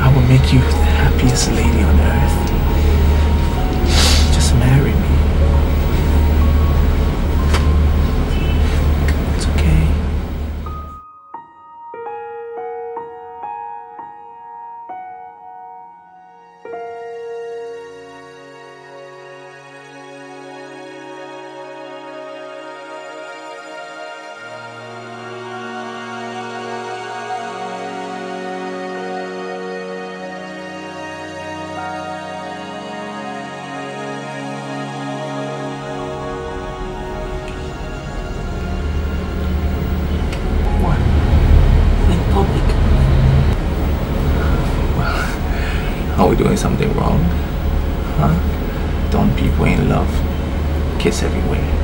I will make you the happiest lady on earth. Just marry me. It's okay. Are we doing something wrong? Huh? Don't people in love kiss everywhere?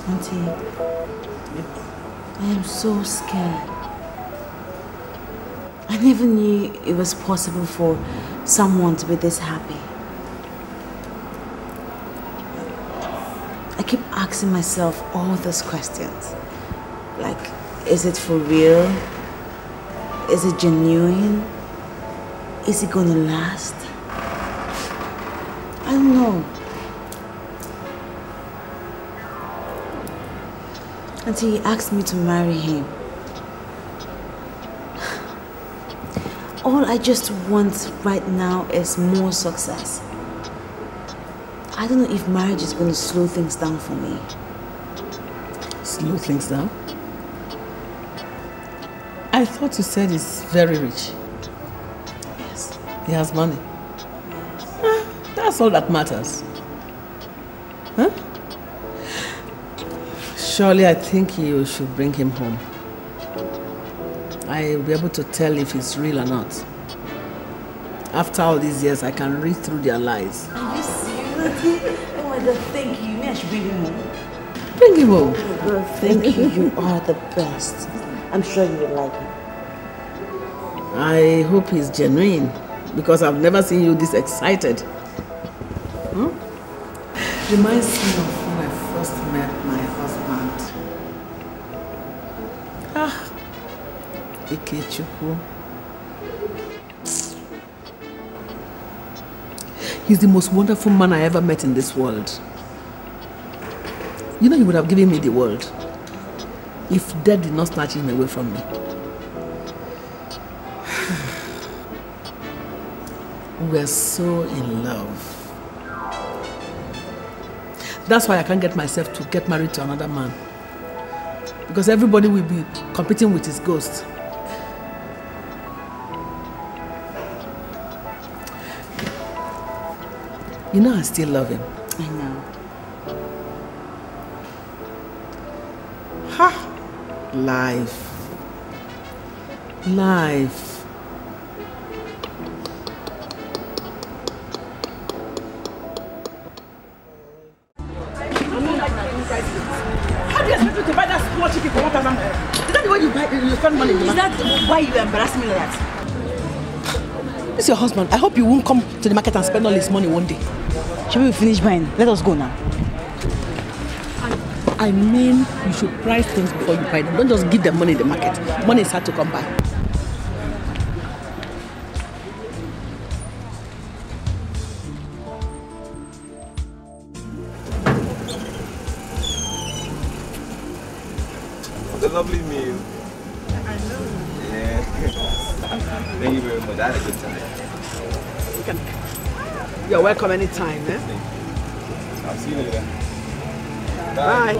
Auntie, I am so scared. I never knew it was possible for someone to be this happy. I keep asking myself all those questions. Like, is it for real? Is it genuine? Is it gonna last? I don't know. Until he asked me to marry him. All I just want right now is more success. I don't know if marriage is going to slow things down for me. Slow things down? I thought you said he's very rich. Yes. He has money. That's all that matters. Huh? Surely I think you should bring him home. I'll be able to tell if he's real or not. After all these years, I can read through their lies. Are you serious? Oh my God, thank you. Maybe I should bring him home. Bring him home. Oh my God, thank you. You are the best. I'm sure you will like him. I hope he's genuine, because I've never seen you this excited. Reminds me of when I first met my husband. Ikechukwu. He's the most wonderful man I ever met in this world. You know, he would have given me the world if death did not snatch him away from me. We're so in love. That's why I can't get myself to get married to another man. Because everybody will be competing with his ghost. You know I still love him. I know. Ha! Life. Life. How do you expect me to buy that small chicken for 1,000 naira? Is that the way you spend money? Is that why you embarrass me like that? This is your husband. I hope you won't come to the market and spend all his money one day. Shall we finish buying? Let us go now. I mean, you should price things before you buy them. Don't just give them money in the market. Money is hard to come by. What a lovely meal. I know. Yeah. Thank you very much. I had a good time. You're welcome anytime, eh? I'll see you later. Bye.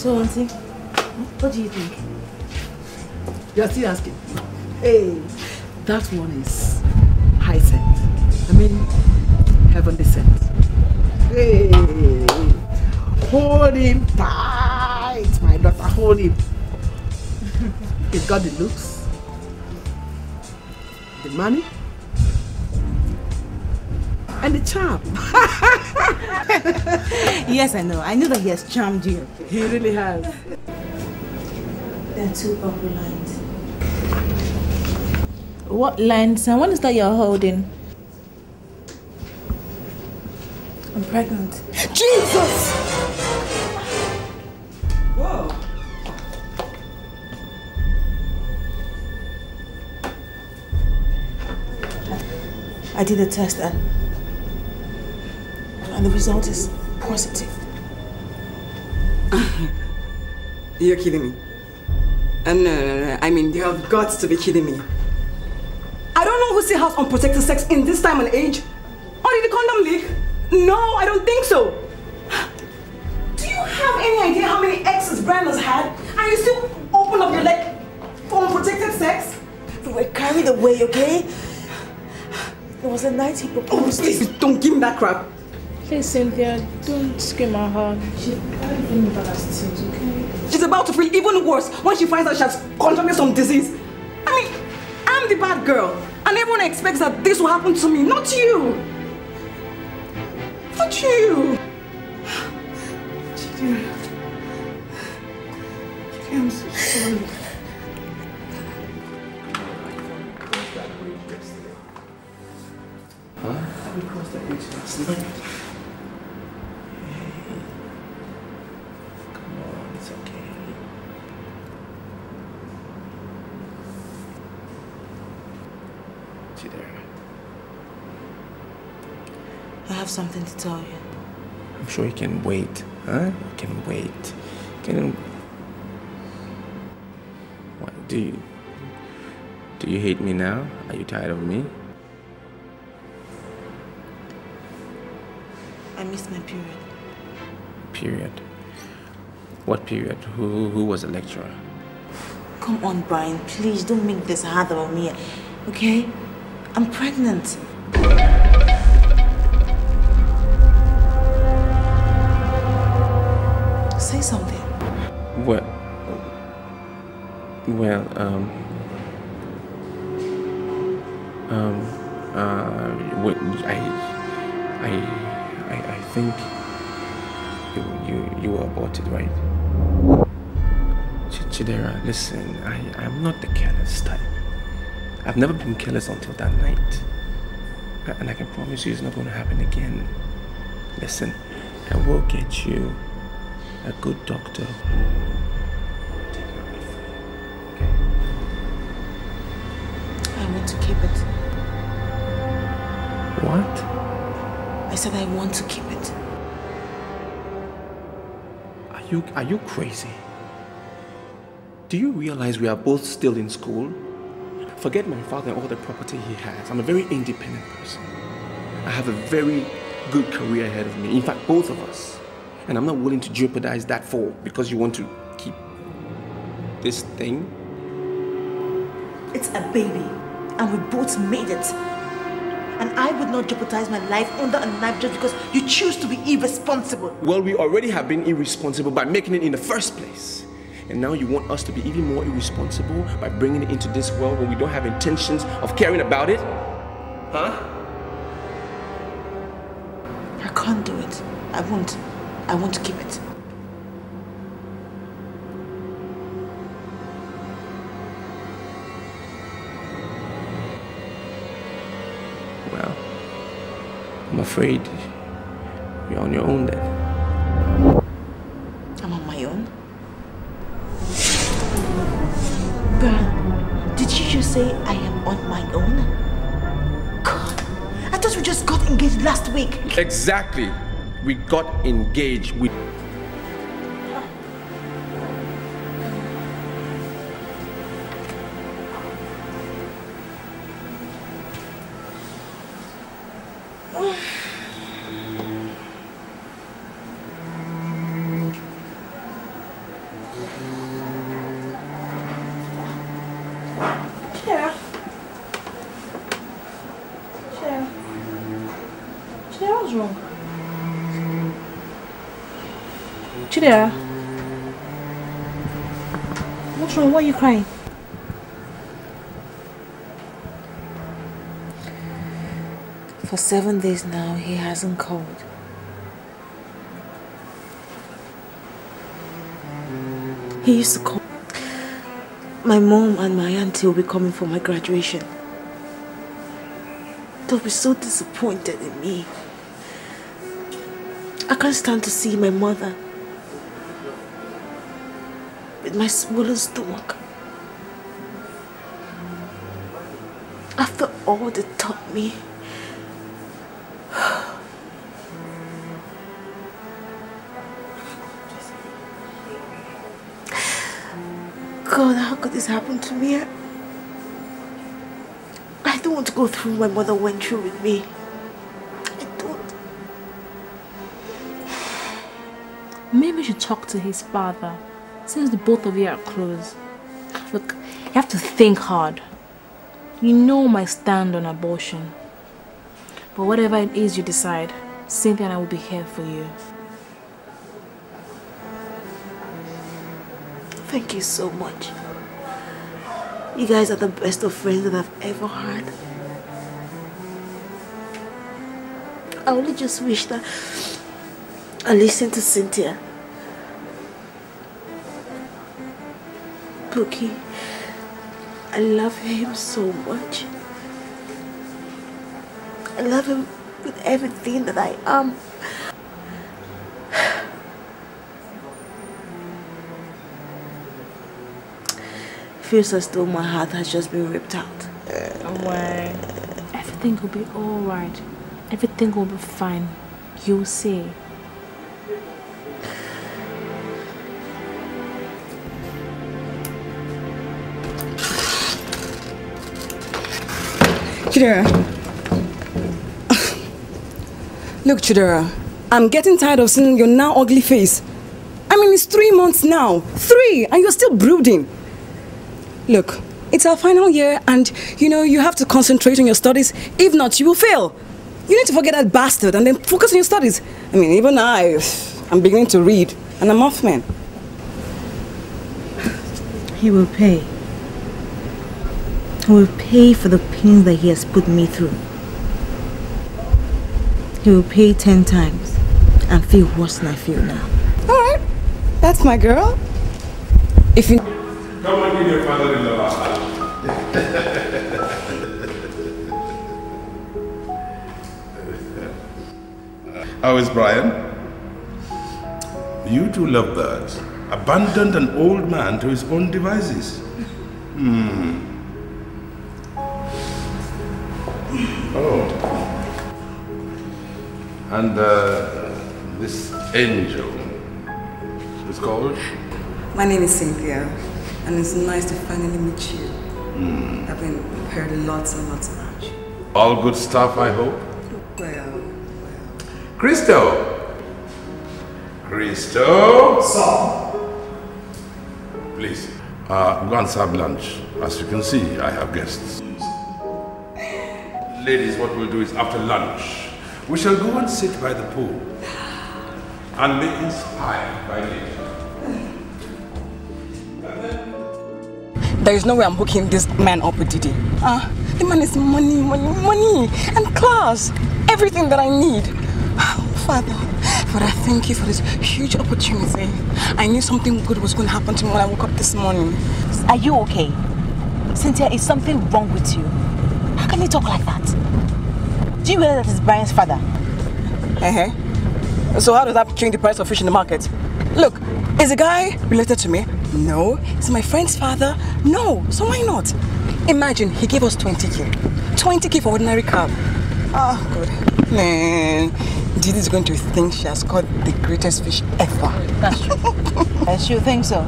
So, Auntie, what do you think? You're still asking? Hey, that one is high scent. I mean, heavenly scent. Hey, hold him tight, my daughter, hold him. He's got the looks, the money, and the charm. Yes, I know. I knew that he has charmed you. He really has. There are 2 purple lines. What lines? And what is that you're holding? I'm pregnant. Jesus! Whoa. I did a test and the result is positive. You're kidding me. No. I mean, you have got to be kidding me. I don't know who still has unprotected sex in this time and age. Or did the condom leak? No, I don't think so. Do you have any idea how many exes Brian has had? And you still open up your leg for unprotected sex? We were carried away, okay? It was a night he proposed. Oh, please, don't give me that crap. Please, Cynthia, don't scream her heart. She's feeling bad as it is, okay? She's about to feel even worse when she finds out she has contracted some disease. I mean, I'm the bad girl, and everyone expects that this will happen to me, not you. Not you. Chidera. I'm so sorry. Huh? We crossed that bridge last night. Come on, it's okay. Chidera. I have something to tell you. I'm sure you can wait, huh? You can wait. What, do you hate me now? Are you tired of me? I missed my period. Period? What period? Who was the lecturer? Come on, Brian, please don't make this harder on me, okay? I'm pregnant. Say something. Well, I think you were aborted, right? Chidera, listen, I'm not the careless type. I've never been careless until that night. And I can promise you it's not going to happen again. Listen, I will get you a good doctor. I want to keep it. What? I said I want to keep it. Are you crazy? Do you realize we are both still in school? Forget my father and all the property he has. I'm a very independent person. I have a very good career ahead of me. In fact, both of us. And I'm not willing to jeopardize that for because you want to keep this thing. It's a baby, and we both made it. And I would not jeopardize my life under a knife just because you choose to be irresponsible. Well, we already have been irresponsible by making it in the first place. And now you want us to be even more irresponsible by bringing it into this world when we don't have intentions of caring about it? Huh? I can't do it. I won't. I want to keep it. Well, I'm afraid you're on your own then. I'm on my own? Brian, did you just say I am on my own? God, I thought we just got engaged last week. Exactly. We got engaged. What's wrong? Chidera? What's wrong? Why are you crying? For 7 days now, he hasn't called. He used to call. My mom and my auntie will be coming for my graduation. They'll be so disappointed in me. I can't stand to see my mother with my swollen stomach. After all they taught me, God, how could this happen to me? I don't want to go through what my mother went through with me. I don't. Maybe you should talk to his father, since the both of you are close. Look, you have to think hard. You know my stand on abortion. But whatever it is you decide, Cynthia and I will be here for you. Thank you so much. You guys are the best of friends that I've ever had. I only just wish that I listened to Cynthia. Bookie, I love him so much. I love him with everything that I am. Feels as though my heart has just been ripped out. Don't worry. Everything will be alright. Everything will be fine. You'll see. Chidera. Look, Chidera, I'm getting tired of seeing your now ugly face. I mean, it's 3 months now. 3! And you're still brooding. Look, it's our final year and, you know, you have to concentrate on your studies. If not, you will fail. You need to forget that bastard and then focus on your studies. I mean, even I'm beginning to read and I'm off, man. He will pay. He will pay for the pain that he has put me through. He will pay 10 times and feel worse than I feel now. Alright, that's my girl. If you... Come and give your father-in-law a hug. How is Brian? You two lovebirds abandoned an old man to his own devices. Oh. And this angel is called? My name is Cynthia. And it's nice to finally meet you. I've heard lots and lots about you. All good stuff, I hope? Well. Christo! Christo! Sir. Please, go and serve lunch. As you can see, I have guests. Ladies, what we'll do is after lunch, we shall go and sit by the pool and be inspired by nature. There is no way I'm hooking this man up with Didi. The man is money, and class. Everything that I need. Father, I thank you for this huge opportunity. I knew something good was going to happen to me when I woke up this morning. Are you okay? Cynthia, is something wrong with you? How can you talk like that? Do you realize that it's Brian's father? So how does that change the price of fish in the market? Look, is the guy related to me? No. Is my friend's father? No. So why not? Imagine he gave us 20k. 20k for ordinary cab. Good. Man, Didi's going to think she has caught the greatest fish ever. That's true. She'll think so.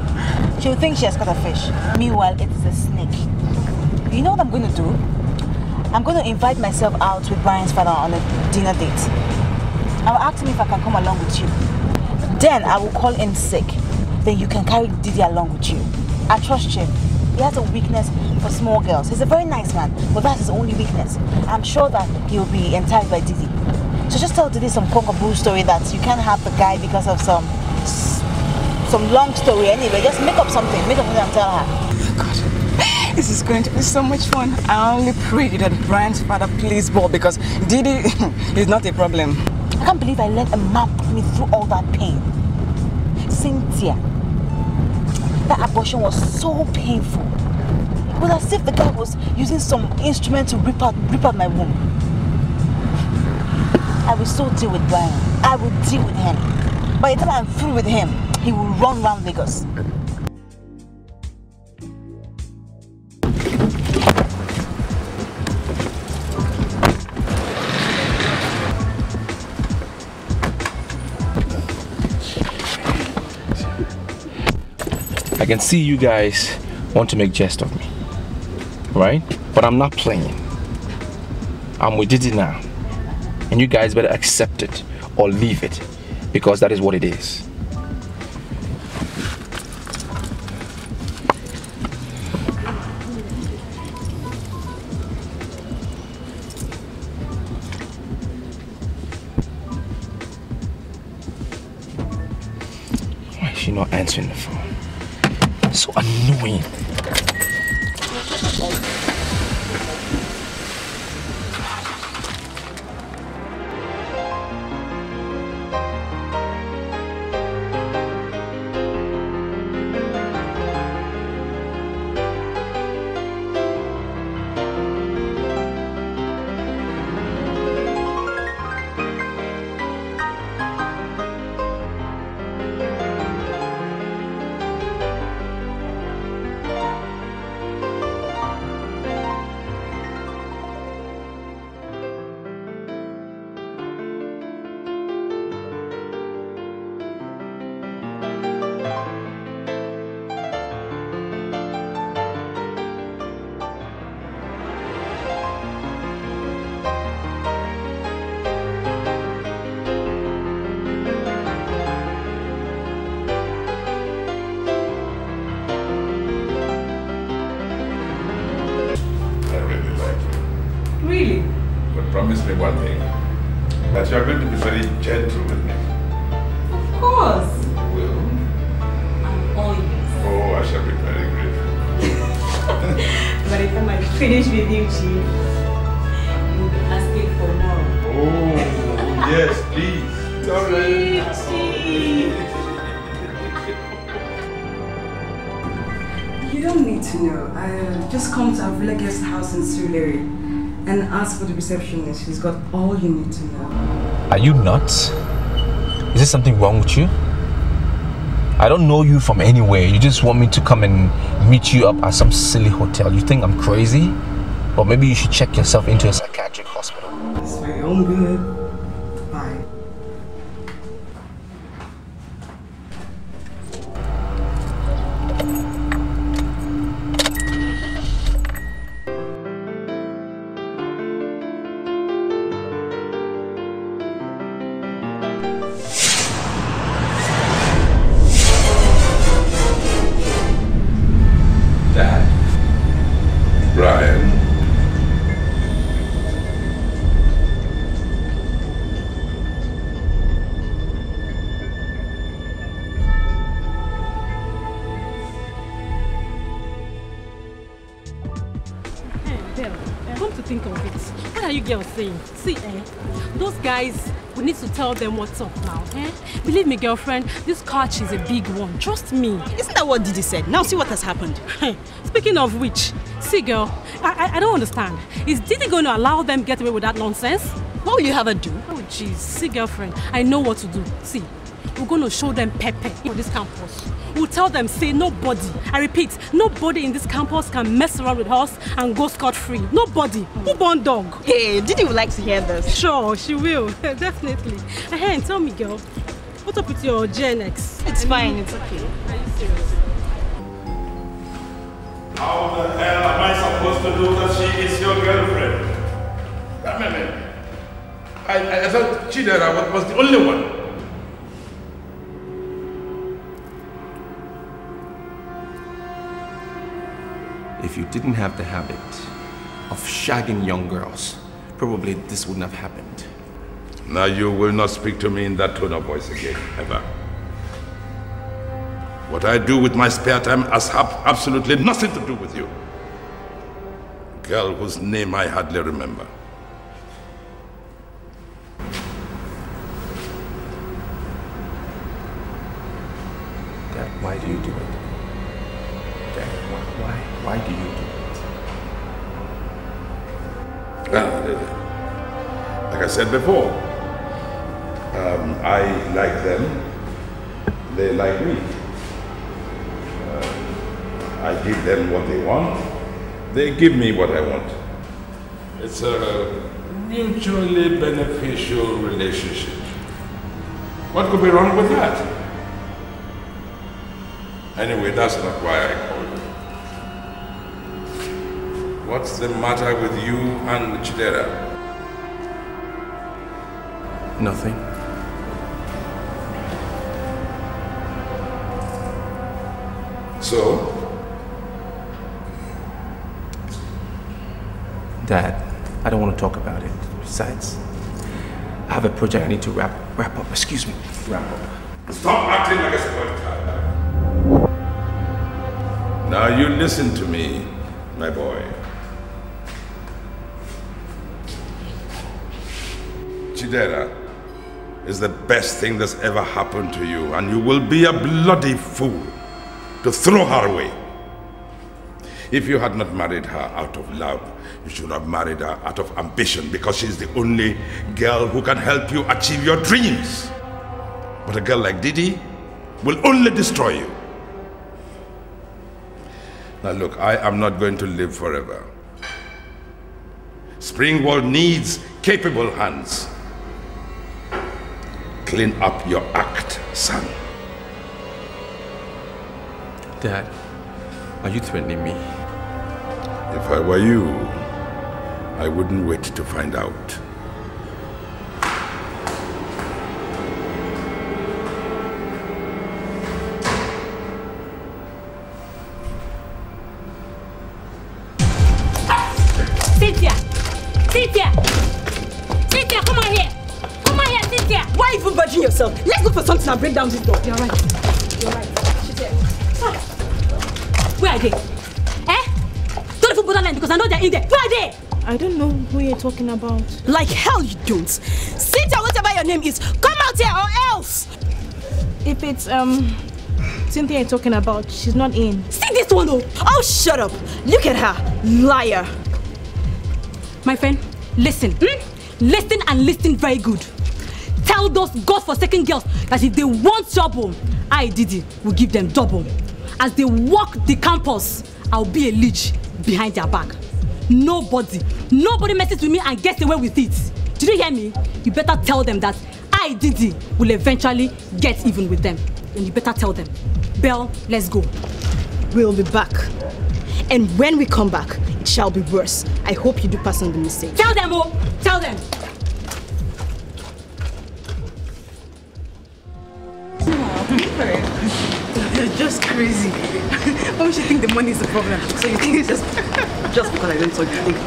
She'll think she has caught a fish. Meanwhile, it is a snake. You know what I'm going to do? I'm going to invite myself out with Brian's father on a dinner date. I'll ask him if I can come along with you. Then I will call in sick. Then you can carry Didi along with you. I trust him. He has a weakness for small girls. He's a very nice man, but that's his only weakness. I'm sure that he will be enticed by Didi. So just tell Didi some cockaboo story that you can't have the guy because of some long story anyway. Just make up something and tell her. God, this is going to be so much fun. I only pray that Brian's father plays ball because Didi is not a problem. I can't believe I let a man put me through all that pain. Cynthia, that abortion was so painful. It was as if the guy was using some instrument to rip out my womb. I will so deal with Brian. I will deal with him. By the time I'm through with him, he will run around Lagos. I can see you guys want to make jest of me, right? But I'm not playing. I'm with Didi now. And you guys better accept it or leave it, because that is what it is. Why is she not answering the phone? So annoying. Promise me one thing, that you are going to be very gentle with me. Of course. Will? I'm all yours. Oh, I shall be very grateful. But if I might finish with you, Chief, you'll be asking for more. Oh, yes, please. Chief. You don't need to know. I just come to our village guest house in Surulere and ask for the receptionist. She's got all you need to know. Are you nuts? Is there something wrong with you? I don't know you from anywhere. You just want me to come and meet you up at some silly hotel. You think I'm crazy? Or maybe you should check yourself into a psychiatric hospital. It's for your own good. Bye. Brian. Come to think of it, what are you girls saying? See, those guys, we need to tell them what's up now, Believe me, girlfriend, this catch is a big one. Trust me. Isn't that what Didi said? Now see what has happened. Speaking of which, see, girl, I don't understand. Is Didi going to allow them get away with that nonsense? What will you have her do? Oh, jeez. See, girlfriend, I know what to do. See, we're going to show them Pepe on this campus. We'll tell them, say nobody, I repeat, nobody in this campus can mess around with us and go scot-free. Nobody. Who born dog? Hey, Didi would like to hear this. Sure, she will. Definitely. Hey, tell me, girl, what's up with your Gen X? It's fine, it's okay. Are you serious? How the hell am I supposed to do that she is your girlfriend? I thought Chidera was the only one. If you didn't have the habit of shagging young girls, probably this wouldn't have happened. Now you will not speak to me in that tone of voice again, ever. What I do with my spare time has absolutely nothing to do with you. Girl whose name I hardly remember. Dad, why do you do it? Dad, why do you do it? Like I said before, I like them, they like me. I give them what they want, they give me what I want. It's a mutually beneficial relationship. What could be wrong with that? Anyway, that's not why I called you. What's the matter with you and Chidera? Nothing. So? Dad, I don't want to talk about it. Besides, I have a project I need to wrap up. Excuse me. Wrap up. Stop acting like a spoiled child. Now you listen to me, my boy. Chidera is the best thing that's ever happened to you, and you will be a bloody fool to throw her away. If you had not married her out of love, you should have married her out of ambition, because she's the only girl who can help you achieve your dreams. But a girl like Didi will only destroy you. Now look, I am not going to live forever. Springwall needs capable hands. Clean up your act, son. Dad, are you threatening me? If I were you, I wouldn't wait to find out. Cynthia! Cynthia! Cynthia, come on here! Come on here, Cynthia! Why even budging yourself? Let's look for something and break down this door. You're right. You're right. Where are they? Don't even bother them because I know they're in there. Where are they? I don't know who you're talking about. Like hell you don't. Cynthia, whatever your name is, come out here or else! If it's Cynthia you're talking about, she's not in. See this one though! Oh, shut up! Look at her, liar! My friend, listen. Listen and listen very good. Tell those godforsaken girls that if they want trouble, I, Didi, will give them double. As they walk the campus, I'll be a leech behind their back. Nobody messes with me and gets away with it. Did you hear me? You better tell them that I, Didi, will eventually get even with them. And you better tell them. Belle, let's go. We'll be back. And when we come back, it shall be worse. I hope you do pass on the mistake. Tell them, oh! Tell them! You're just crazy. Why would you think the money is the problem? So you think it's just because I don't talk, you think?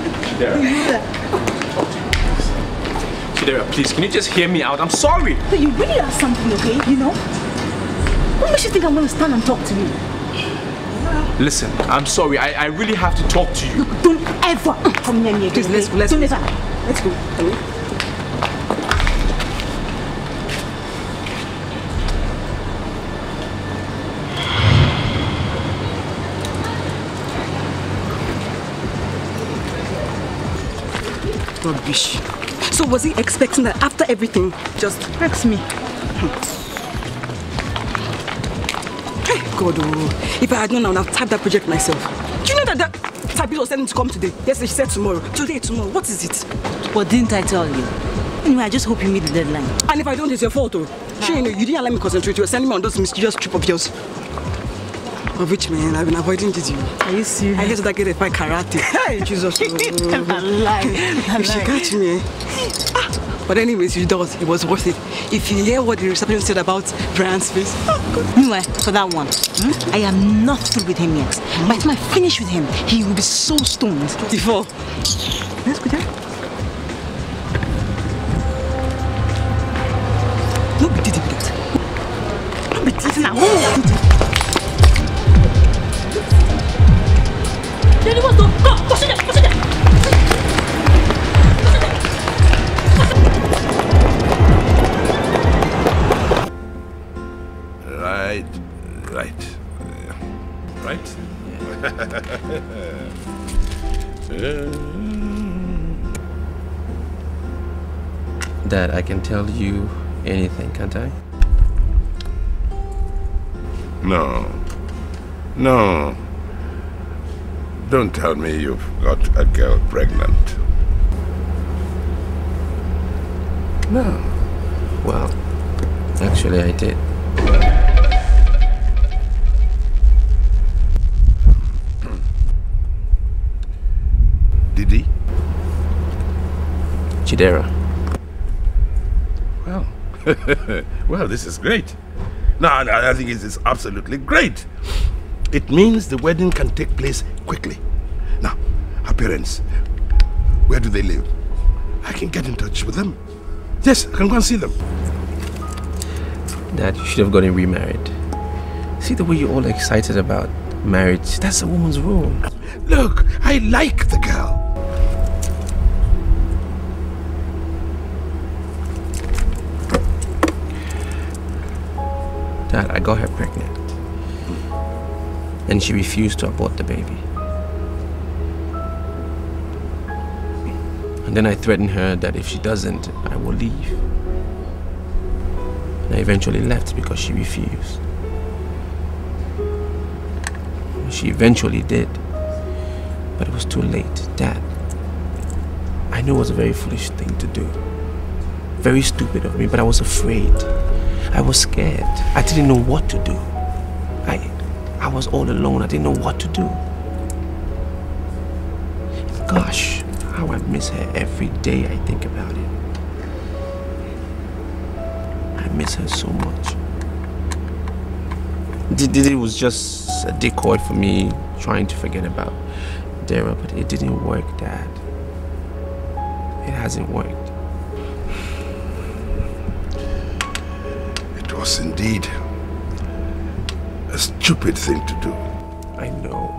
Chidera, please, can you just hear me out? I'm sorry. But you really are something, okay? You know? What makes you think I'm going to stand and talk to you? Listen, I'm sorry. I really have to talk to you. Look, don't ever come near me again. Please, let's go. Let's go. Rubbish. So was he expecting that after everything, just breaks me? Hey, God, oh. If I had known, I would have typed that project myself. Do you know that typist was telling me to come today? Yes, she said tomorrow. Tomorrow. What is it? But didn't I tell you? Anyway, I just hope you meet the deadline. And if I don't, it's your fault, though. Sure, you know, you didn't allow me to concentrate. You were sending me on those mysterious trip of yours. Of which, man, I've been avoiding this. Are you serious? I guess that get a fight karate. Hey, Jesus. If she catch me. But anyways, it was worth it. If you hear what the reception said about Brian's face. Anyway, for that one, I am not through with him yet. By the time I finish with him, he will be so stoned. Before. Let's go there. No be Didi with it. No be Didi. Now, Daddy wants to go sit down, go sit down. Right? Dad, I can tell you anything, can't I? No. Don't tell me you've got a girl pregnant. No. Well, actually I did. Did he? Chidera. Well, well, this is great. No, I think it is absolutely great. It means the wedding can take place quickly. Now, her parents, where do they live? I can get in touch with them. Yes, I can go and see them. Dad, you should have gotten remarried. See the way you're all excited about marriage? That's a woman's role. Look, I like the girl. Dad, I got her pregnant. And she refused to abort the baby. And then I threatened her that if she doesn't, I will leave. And I eventually left because she refused. She eventually did. But it was too late. Dad, I knew it was a very foolish thing to do. Very stupid of me, but I was afraid. I was scared. I didn't know what to do. I was all alone. I didn't know what to do. Gosh, how I miss her every day I think about it. I miss her so much. It was just a decoy for me trying to forget about Dara, but it didn't work, Dad. It hasn't worked. It was indeed a stupid thing to do. I know.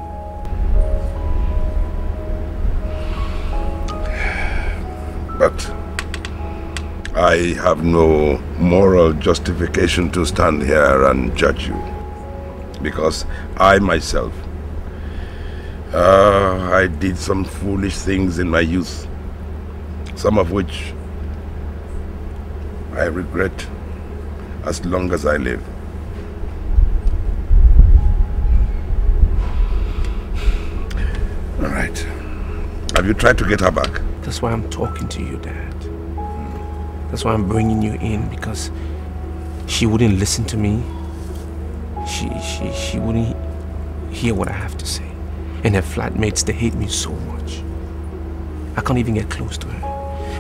But I have no moral justification to stand here and judge you. Because I myself, I did some foolish things in my youth. Some of which I regret as long as I live. All right. Have you tried to get her back? That's why I'm talking to you, Dad. That's why I'm bringing you in, because she wouldn't listen to me. She wouldn't hear what I have to say. And her flatmates, they hate me so much. I can't even get close to her.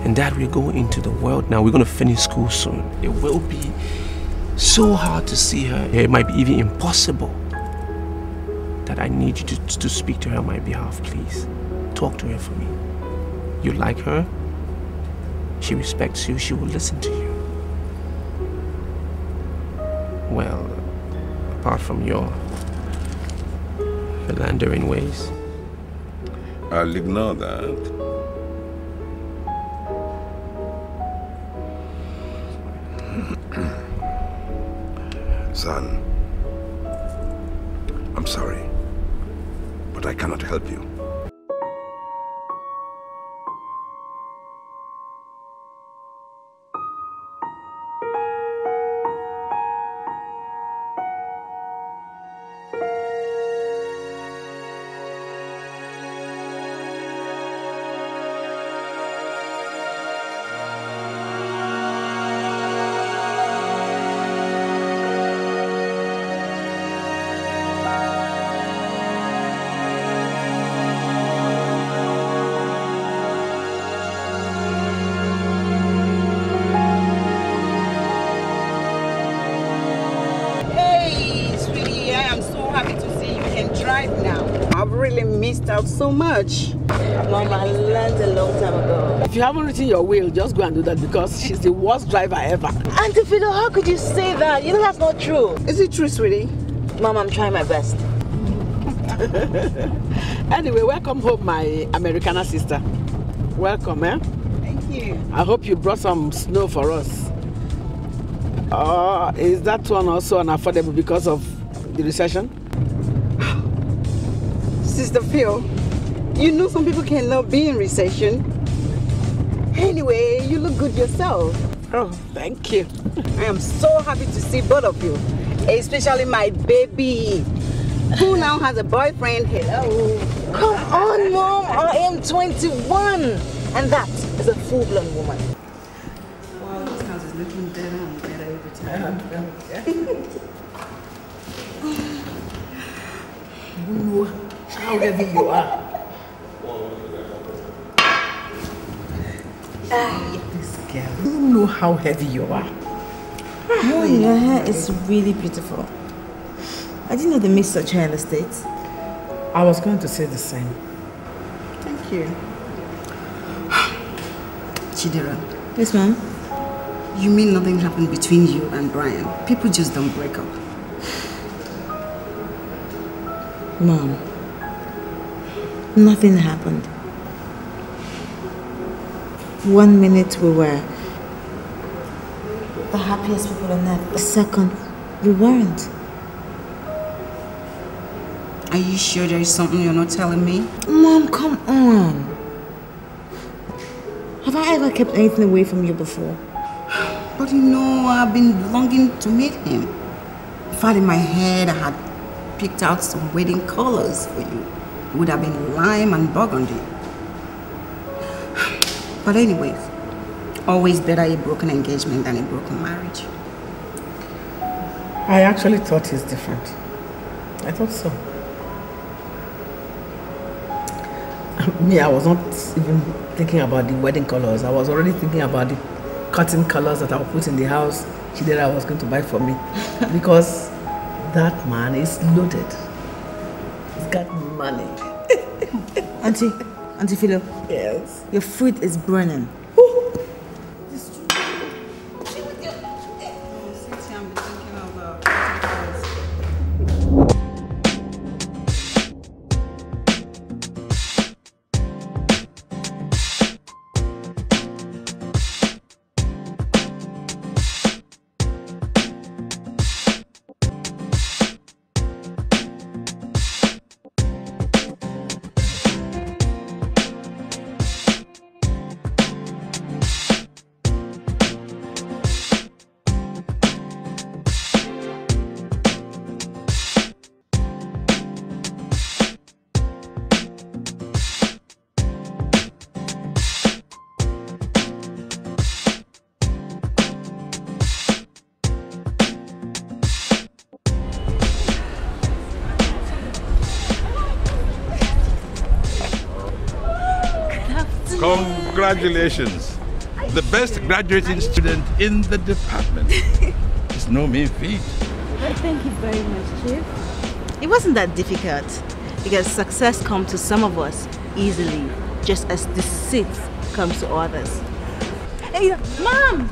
And Dad, we're going into the world now. We're going to finish school soon. It will be so hard to see her. It might be even impossible. That I need you to speak to her on my behalf, please. Talk to her for me. You like her? She respects you. She will listen to you. Well, apart from your philandering ways. I'll ignore that. Son, I'm sorry, but I cannot help you. missed out so much. Mom, I learned a long time ago. If you haven't written your will, just go and do that because she's the worst driver ever. Auntie Philo, how could you say that? You know that's not true. Is it true, sweetie? Mom, I'm trying my best. Anyway, welcome home, my Americana sister. Welcome, eh? Thank you. I hope you brought some snow for us. Is that one also unaffordable because of the recession? Sister Phil, you know some people cannot be in recession. Anyway, you look good yourself. Oh, thank you. I am so happy to see both of you, especially my baby, who now has a boyfriend. Hello. Come on, Mom. I am 21. And that is a full-blown woman. Wow, this house is looking better and better every time. You know how heavy you are. This girl. You know how heavy you are. Mom, your hair is really beautiful. I didn't know they make such hair in the States. I was going to say the same. Thank you. Chidera. Yes, Mom? You mean nothing happened between you and Brian? People just don't break up. Mom, nothing happened. 1 minute we were the happiest people on earth. The second, we weren't. Are you sure there is something you're not telling me? Mom, come on. Have I ever kept anything away from you before? But you know, I've been longing to meet him. In fact, in my head, I had picked out some wedding colors for you. It would have been lime and burgundy. But anyways, always better a broken engagement than a broken marriage. I actually thought he's different. I thought so. Me, I was not even thinking about the wedding colors. I was already thinking about the cotton colors that I'll put in the house Chidera was going to buy for me. Because that man is loaded. He's got money. Auntie Philo. Yes. Your fruit is burning. Congratulations. The best graduating student in the department. It's no mean feat. Well, thank you very much, Chief. It wasn't that difficult because success comes to some of us easily, just as deceit comes to others. Hey, Mom!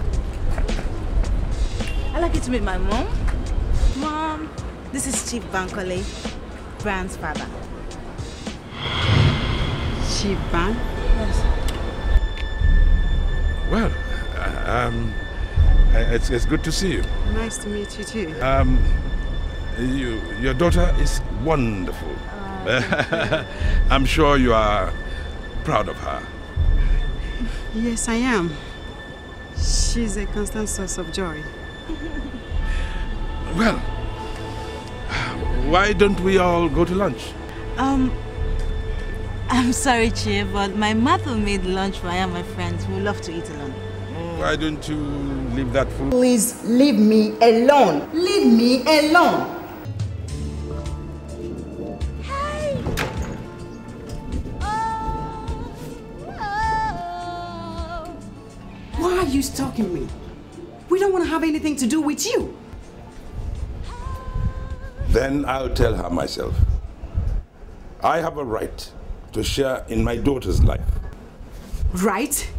I'd like you to meet my mom. Mom, this is Chief Bankole, Brian's father. Chief Ban? Yes. Well, it's good to see you. Nice to meet you too. Your daughter is wonderful. I'm sure you are proud of her. Yes, I am. She's a constant source of joy. Well, why don't we all go to lunch? I'm sorry, Chief, but my mother made lunch for I and my friends. We love to eat alone. Why don't you leave that food? Please leave me alone. Leave me alone. Why are you stalking me? We don't want to have anything to do with you. Then I'll tell her myself. I have a right to share in my daughter's life. Right?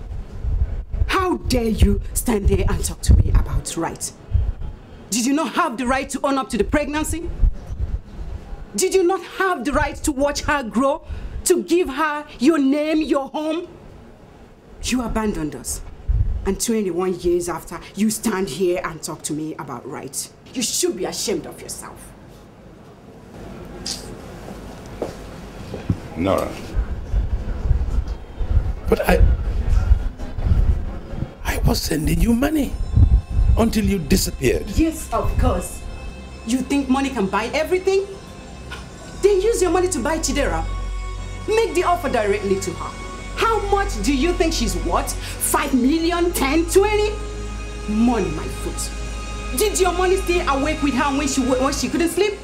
How dare you stand there and talk to me about right? Did you not have the right to own up to the pregnancy? Did you not have the right to watch her grow? To give her your name, your home? You abandoned us. And 21 years after, you stand here and talk to me about right. You should be ashamed of yourself. Nora. But I was sending you money until you disappeared. Yes, of course. You think money can buy everything? Then use your money to buy Chidera. Make the offer directly to her. How much do you think she's worth? 5 million, 10, 20? Money, my foot. Did your money stay awake with her when she couldn't sleep?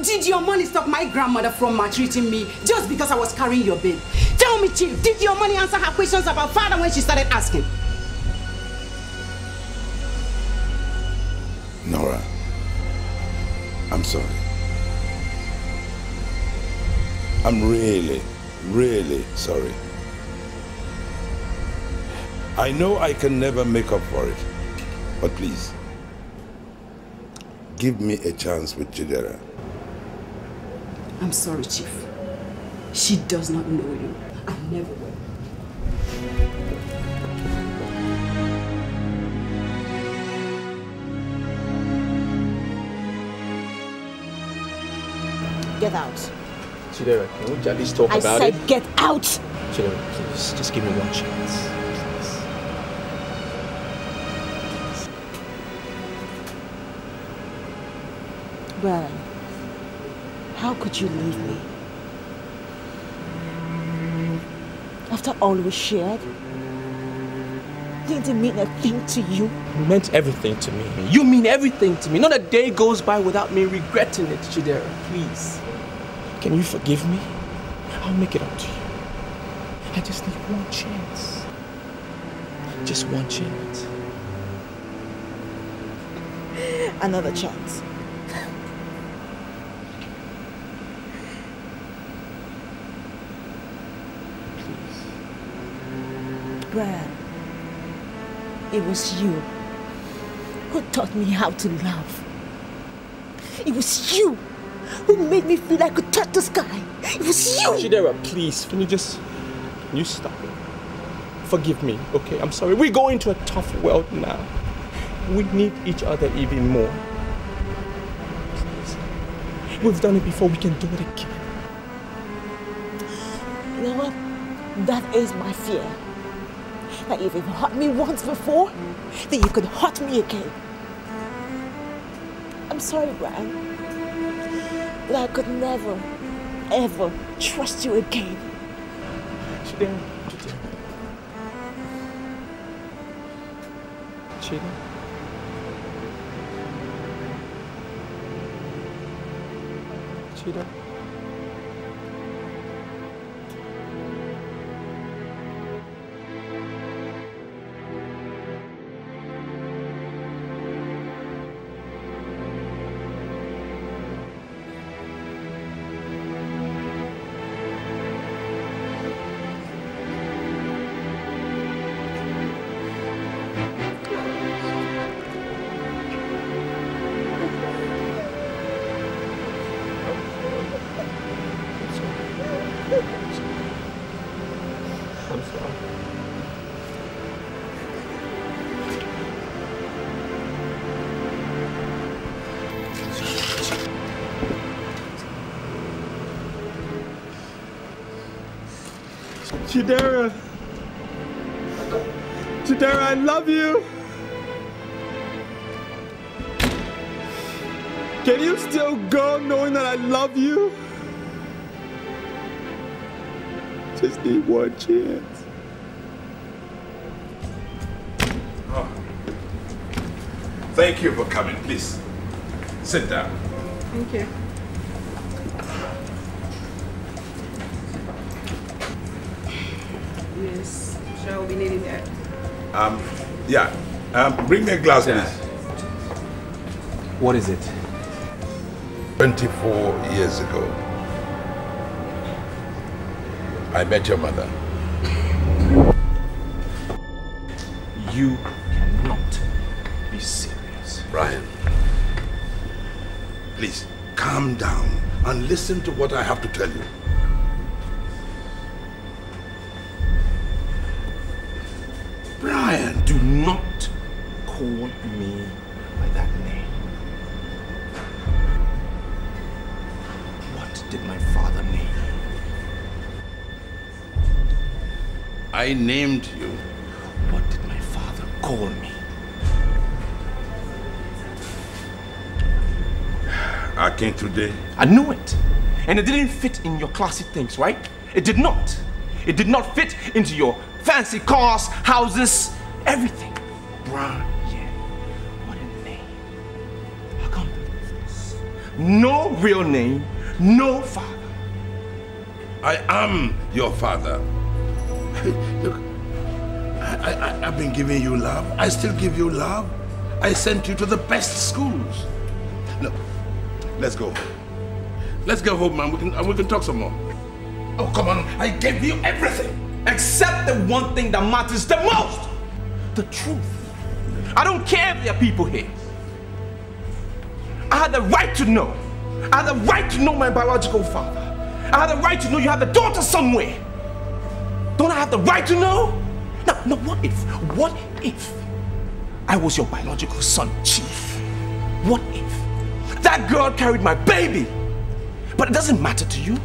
Did your money stop my grandmother from maltreating me just because I was carrying your babe? Tell me, Chief, did your money answer her questions about father when she started asking? Nora, I'm sorry. I'm really, really sorry. I know I can never make up for it, but please, give me a chance with Chidera. I'm sorry, Chief. She does not know you. I never will. Get out. Chidera, can we at least talk about it? I said get out! Chidera, please, just give me one chance. Brian, how could you leave me? After all we shared, didn't it mean a thing to you? It meant everything to me. You mean everything to me. Not a day goes by without me regretting it, Chidera. Please. Can you forgive me? I'll make it up to you. I just need one chance. Just one chance. Another chance. Brian, it was you who taught me how to love. It was you who made me feel I could touch the sky. It was you! Chidera, please, can you stop it? Forgive me, okay? I'm sorry. We're going to a tough world now. We need each other even more. Please. We've done it before, we can do it again. You know what? That is my fear. That if you've hurt me once before, then you could hurt me again. I'm sorry, Brian, but I could never, ever trust you again. Chidera. Chidera. Chidera. Chidera. Chidera, I love you. Can you still go knowing that I love you? Just need one chance. Oh. Thank you for coming. Please, sit down. Thank you. Yes, sure, we'll be needing that. Bring me a glass, please. What is it? 24 years ago, I met your mother. You cannot be serious. Brian, please calm down and listen to what I have to tell you. Brian, do not call me by that name. What did my father name you? I named you. What did my father call me? Today. I knew it. And it didn't fit in your classy things, right? It did not. It did not fit into your fancy cars, houses, everything. Brian, yeah. What a name. I can't believe this. No real name, no father. I am your father. Look, I've been giving you love. I still give you love. I sent you to the best schools. Look, let's go. Let's go home, man. We can talk some more. Oh, come on. I gave you everything. Except the one thing that matters the most. The truth. I don't care if there are people here. I had the right to know. I had the right to know my biological father. I had the right to know you have a daughter somewhere. Don't I have the right to know? Now, what if I was your biological son, Chief? What if that girl carried my baby? But it doesn't matter to you.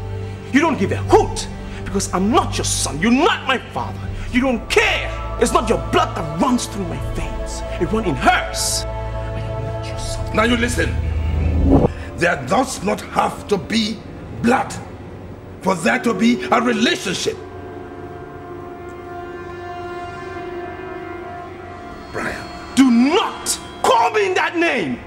You don't give a hoot because I'm not your son. You're not my father. You don't care. It's not your blood that runs through my veins. It runs in hers. I am not your son. Now you listen. There does not have to be blood for there to be a relationship. Brian. Do not call me in that name.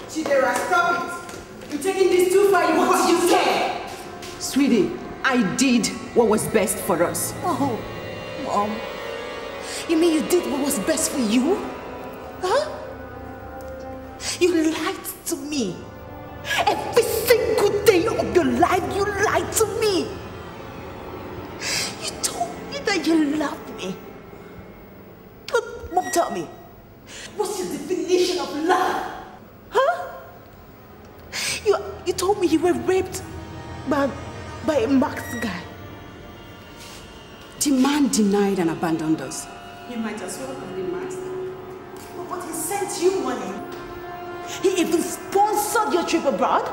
Chidera, stop it! You're taking this too far. You care. Sweetie, I did what was best for us. Oh, Mom. You mean you did what was best for you? Huh? You lied to me. Every single day of your life, you lied to me. You told me that you loved me. But, Mom, tell me, what's your definition of love? Huh? You told me you were raped by a masked guy. The man denied and abandoned us. You might as well have been masked. But he sent you money. He even sponsored your trip abroad.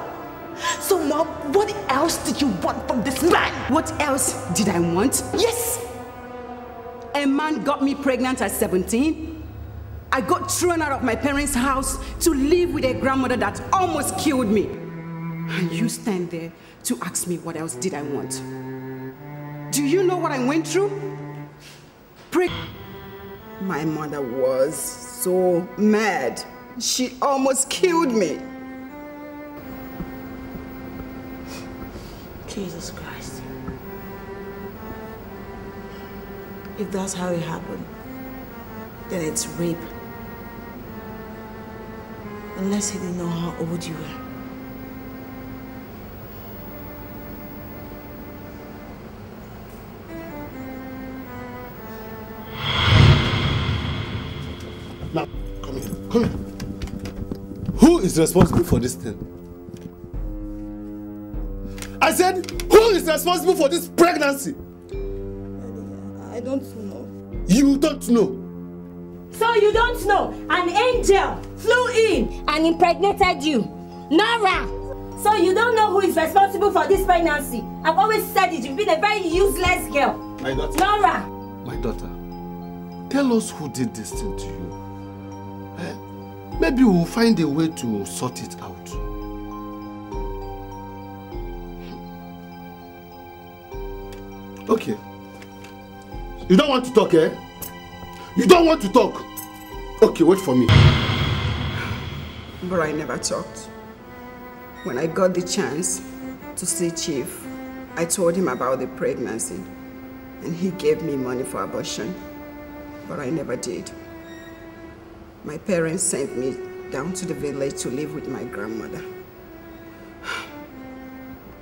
So, Mom, what else did you want from this man? What else did I want? Yes! A man got me pregnant at 17. I got thrown out of my parents' house to live with a grandmother that almost killed me. And you stand there to ask me what else did I want. Do you know what I went through? My mother was so mad. She almost killed me. Jesus Christ. If that's how it happened, then it's rape. Unless he didn't know how old you were. Now, come here. Come here. Who is responsible for this thing? I said, who is responsible for this pregnancy? I don't know. You don't know? So you don't know? An angel flew in and impregnated you. Nora! So you don't know who is responsible for this pregnancy? I've always said it, you've been a very useless girl. My daughter. Nora! My daughter, tell us who did this thing to you. Maybe we'll find a way to sort it out. Okay. You don't want to talk, eh? You don't want to talk? Okay, wait for me. But I never talked. When I got the chance to see Chief, I told him about the pregnancy and he gave me money for abortion, but I never did. My parents sent me down to the village to live with my grandmother.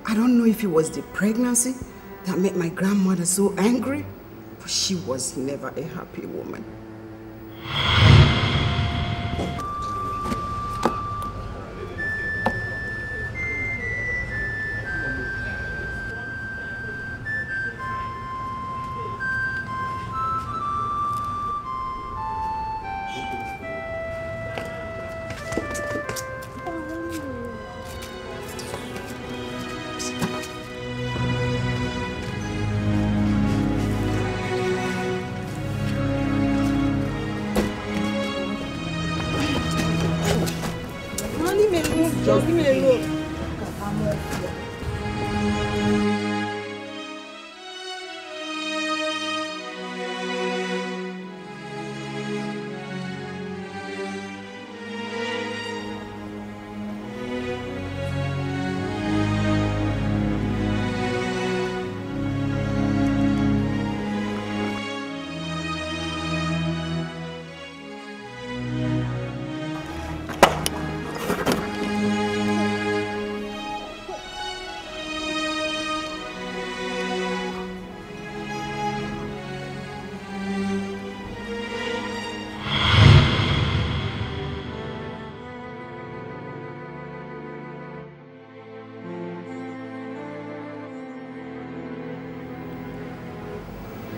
I don't know if it was the pregnancy that made my grandmother so angry, but she was never a happy woman. Just give me a look.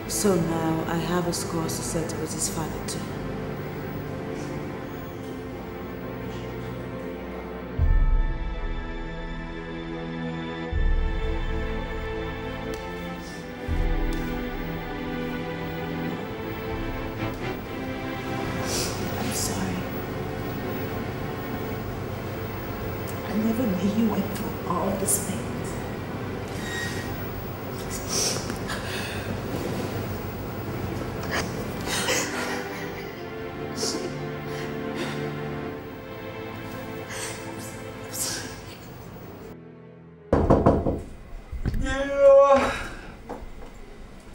So now I have a score to settle with his father too. I'm sorry. I never knew you went through all this pain.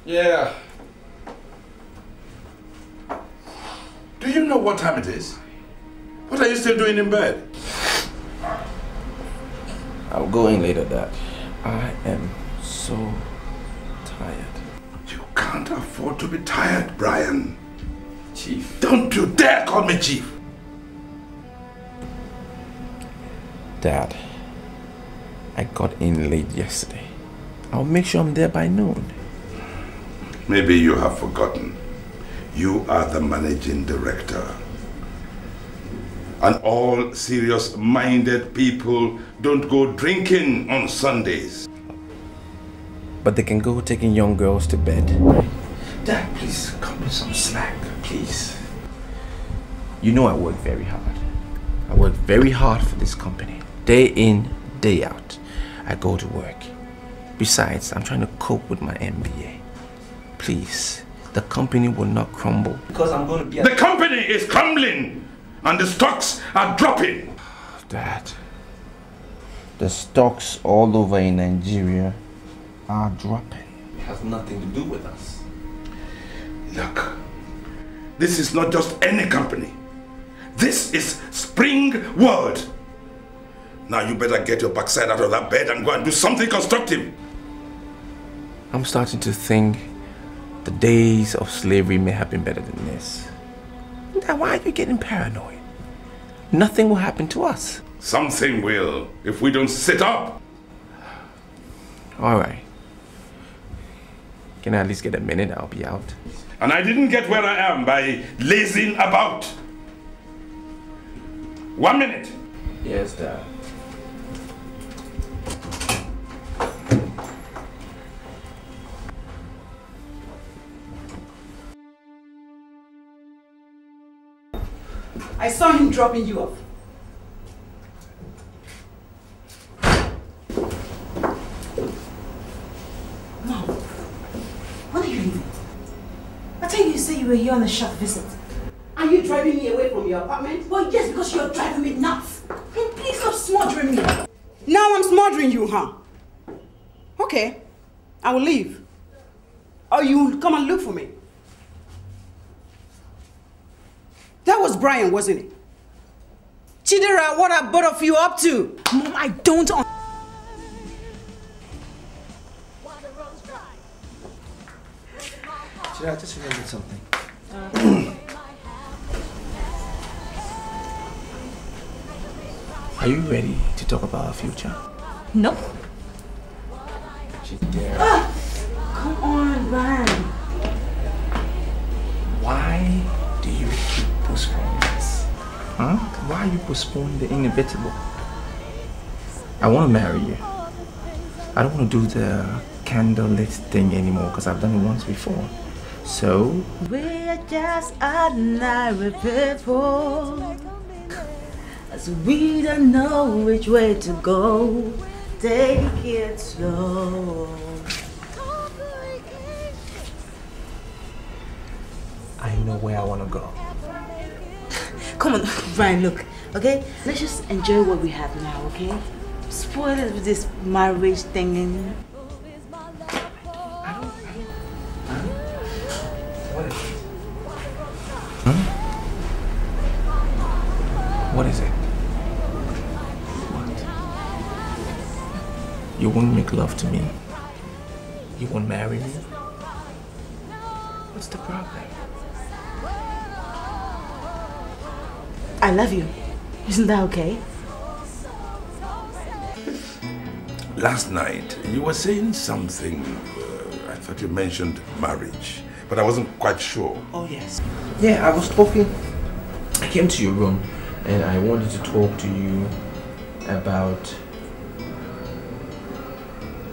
Yeah. Do you know what time it is? What are you still doing in bed? I'll go in later, Dad. I am so tired. You can't afford to be tired, Brian. Chief. Don't you dare call me Chief. Dad, I got in late yesterday. I'll make sure I'm there by noon. Maybe you have forgotten. You are the managing director. And all serious-minded people don't go drinking on Sundays. But they can go taking young girls to bed. Dad, please, cut me some slack, please. You know I work very hard. I work very hard for this company. Day in, day out. I go to work. Besides, I'm trying to cope with my MBA. Please, the company will not crumble. Because I'm going to be... The company is crumbling! And the stocks are dropping! Dad, the stocks all over in Nigeria are dropping. It has nothing to do with us. Look, this is not just any company. This is Spring World. Now you better get your backside out of that bed and go and do something constructive. I'm starting to think the days of slavery may have been better than this. Now why are you getting paranoid? Nothing will happen to us. Something will, if we don't sit up. Alright. Can I at least get a minute? I'll be out. And I didn't get where I am by lazing about. 1 minute. Yes, Dad. I saw him dropping you off. Mom, when are you leaving? I tell you say you were here on a short visit. Are you driving me away from your apartment? Well, yes, because you're driving me nuts. And please stop smothering me. Now I'm smothering you, huh? Okay, I will leave. Or you will come and look for me. That was Brian, wasn't it? Chidera, what are both of you up to? Mom, I don't. Chidera, I just remembered something. Are you ready to talk about our future? No. Chidera. Come on, Brian. Why do you keep postponing this? Huh? Why are you postponing the inevitable? I want to marry you. I don't want to do the candlelit thing anymore because I've done it once before. So? We're just ordinary people, as we don't know which way to go. Take it slow. I know where I want to go. Come on, Brian, look, okay? Let's just enjoy what we have now, okay? Spoil it with this marriage thing. What is it? Huh? What is it? What? You won't make love to me? You won't marry me? What's the problem? I love you. Isn't that okay? Last night, you were saying something. I thought you mentioned marriage, but I wasn't quite sure. Oh, yes. Yeah, I was talking. I came to your room and I wanted to talk to you about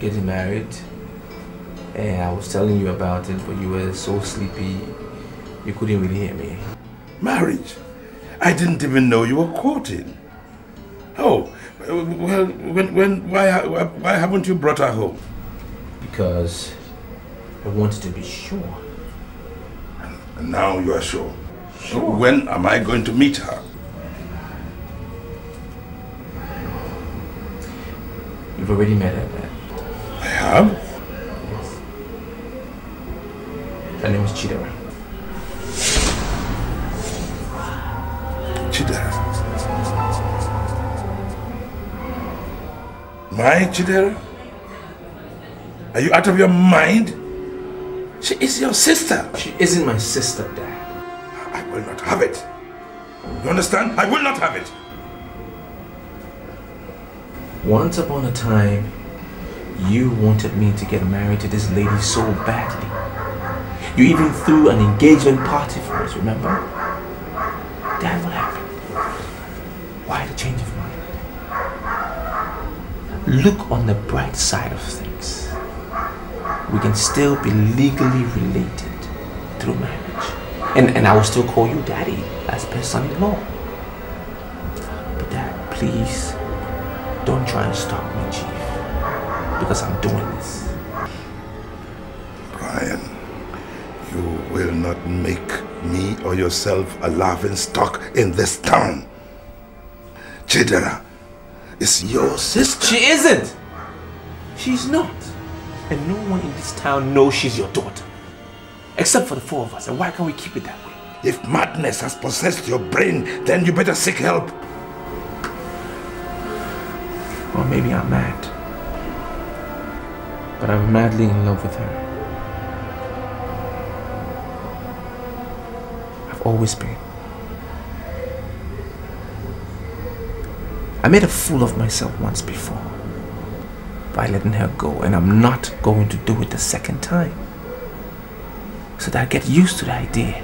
getting married. And I was telling you about it, but you were so sleepy, you couldn't really hear me. Marriage? I didn't even know you were courting. Oh, well, why haven't you brought her home? Because I wanted to be sure. And now you are sure? Sure. When am I going to meet her? You've already met her, man. I have? Yes. Her name is Chidera. Chidera? My Chidera? Are you out of your mind? She is your sister. She isn't my sister, Dad. I will not have it. You understand? I will not have it. Once upon a time, you wanted me to get married to this lady so badly. You even threw an engagement party for us, remember? Dad, what happened? Why the change of mind? Look on the bright side of things. We can still be legally related through marriage. And I will still call you Daddy as per son-in-law. But Dad, please, don't try and stop me, Chief. Because I'm doing this. Brian, you will not make me or yourself a laughing stock in this town. Chidera is your sister. She isn't! She's not. And no one in this town knows she's your daughter. Except for the four of us. And why can't we keep it that way? If madness has possessed your brain, then you better seek help. Or maybe I'm mad. But I'm madly in love with her. I've always been. I made a fool of myself once before by letting her go, and I'm not going to do it the second time. So that I get used to the idea.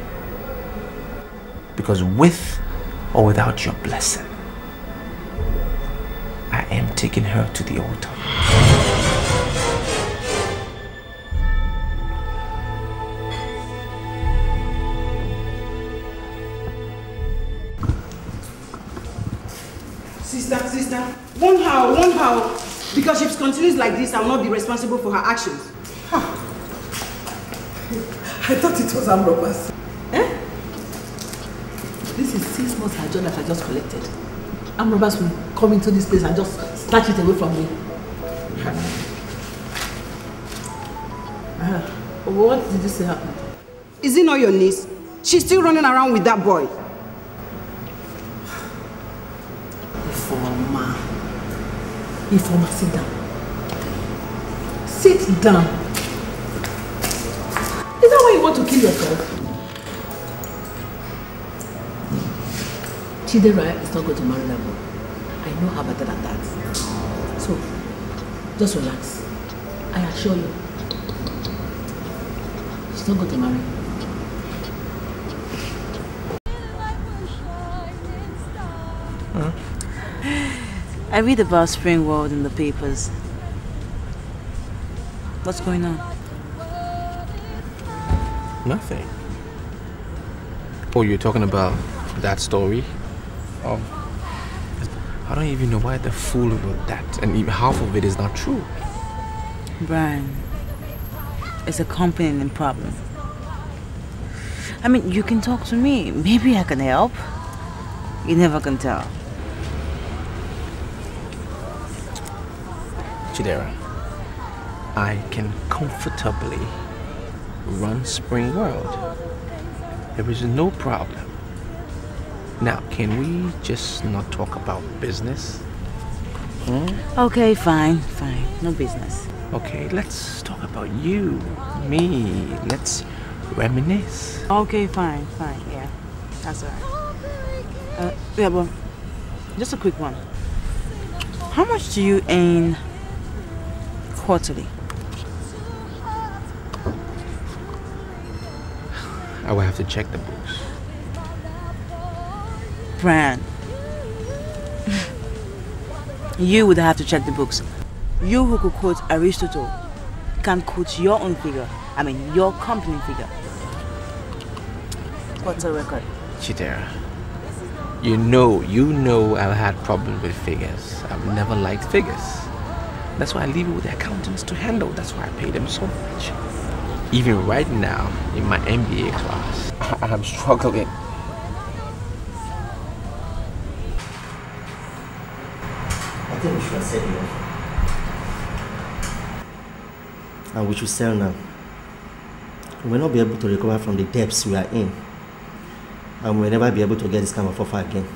Because with or without your blessing, I am taking her to the altar. Sister, one how. Because if she continues like this, I will not be responsible for her actions. I thought it was armed robbers. Eh? This is 6 months her job that I just collected. Armed robbers will come into this place and just snatch it away from me. What did you say happened? Is it not your niece? She's still running around with that boy. Informa, sit down. Sit down. Is that why you want to kill yourself? Chidera is not going to marry that boy. I know her better than that. So, just relax. I assure you, she's not going to marry. Huh? I read about Spring World in the papers. What's going on? Nothing. Oh, you're talking about that story? Oh, I don't even know why the fool wrote that, and even half of it is not true. Brian, it's a company problem. I mean, you can talk to me. Maybe I can help. You never can tell. Chidera, I can comfortably run Spring World. There is no problem. Now, can we just not talk about business? Okay, fine. No business. Okay, let's talk about you, me. Let's reminisce. Okay, fine. Yeah, that's alright. Yeah, but just a quick one. How much do you earn quarterly? I will have to check the books. Brian, you would have to check the books. You who could quote Aristotle can quote your own figure. I mean, your company figure. What's a record? Chidera, you know I've had problems with figures. I've never liked figures. That's why I leave it with the accountants to handle. That's why I pay them so much. Even right now, in my MBA class, I'm struggling. I think we should have said enough. And we should sell now. We will not be able to recover from the depths we are in. And we will never be able to get this kind of offer again.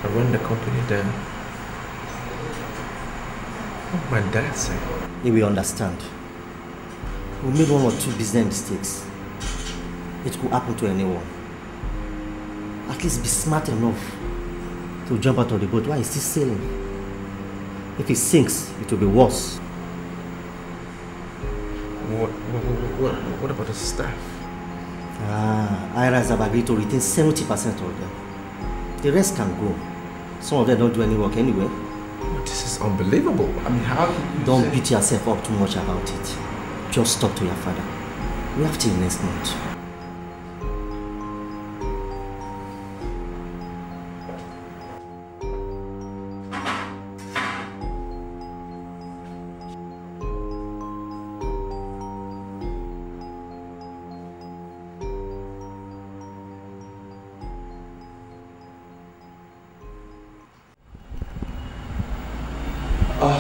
I run the company down. What my dad say? He will understand. We made one or two business mistakes. It could happen to anyone. At least be smart enough to jump out of the boat while he's still sailing. If it sinks, it will be worse. What about the staff? IRAs have agreed to retain 70% of them. The rest can go. Some of them don't do any work anyway. Oh, this is unbelievable. I mean, how can you Don't beat yourself up too much about it. Just talk to your father. We have till next month.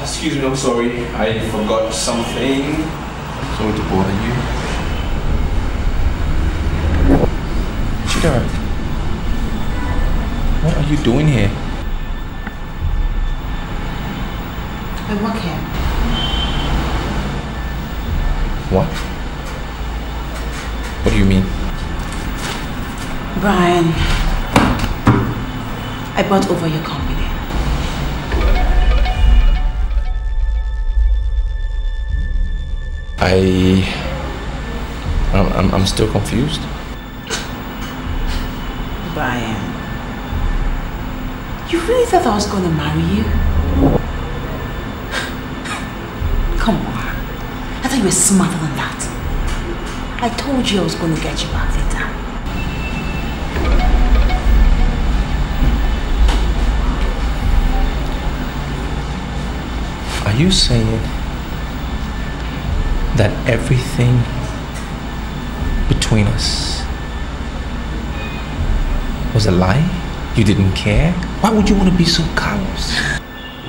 Excuse me, I'm sorry. I forgot something. Sorry to bother you. Chidera, what are you doing here? I work here. What? What do you mean? Brian, I bought over your company. I'm still confused. Brian, you really thought I was going to marry you? Come on. I thought you were smarter than that. I told you I was going to get you back later. Are you saying that everything between us was a lie? You didn't care? Why would you want to be so callous?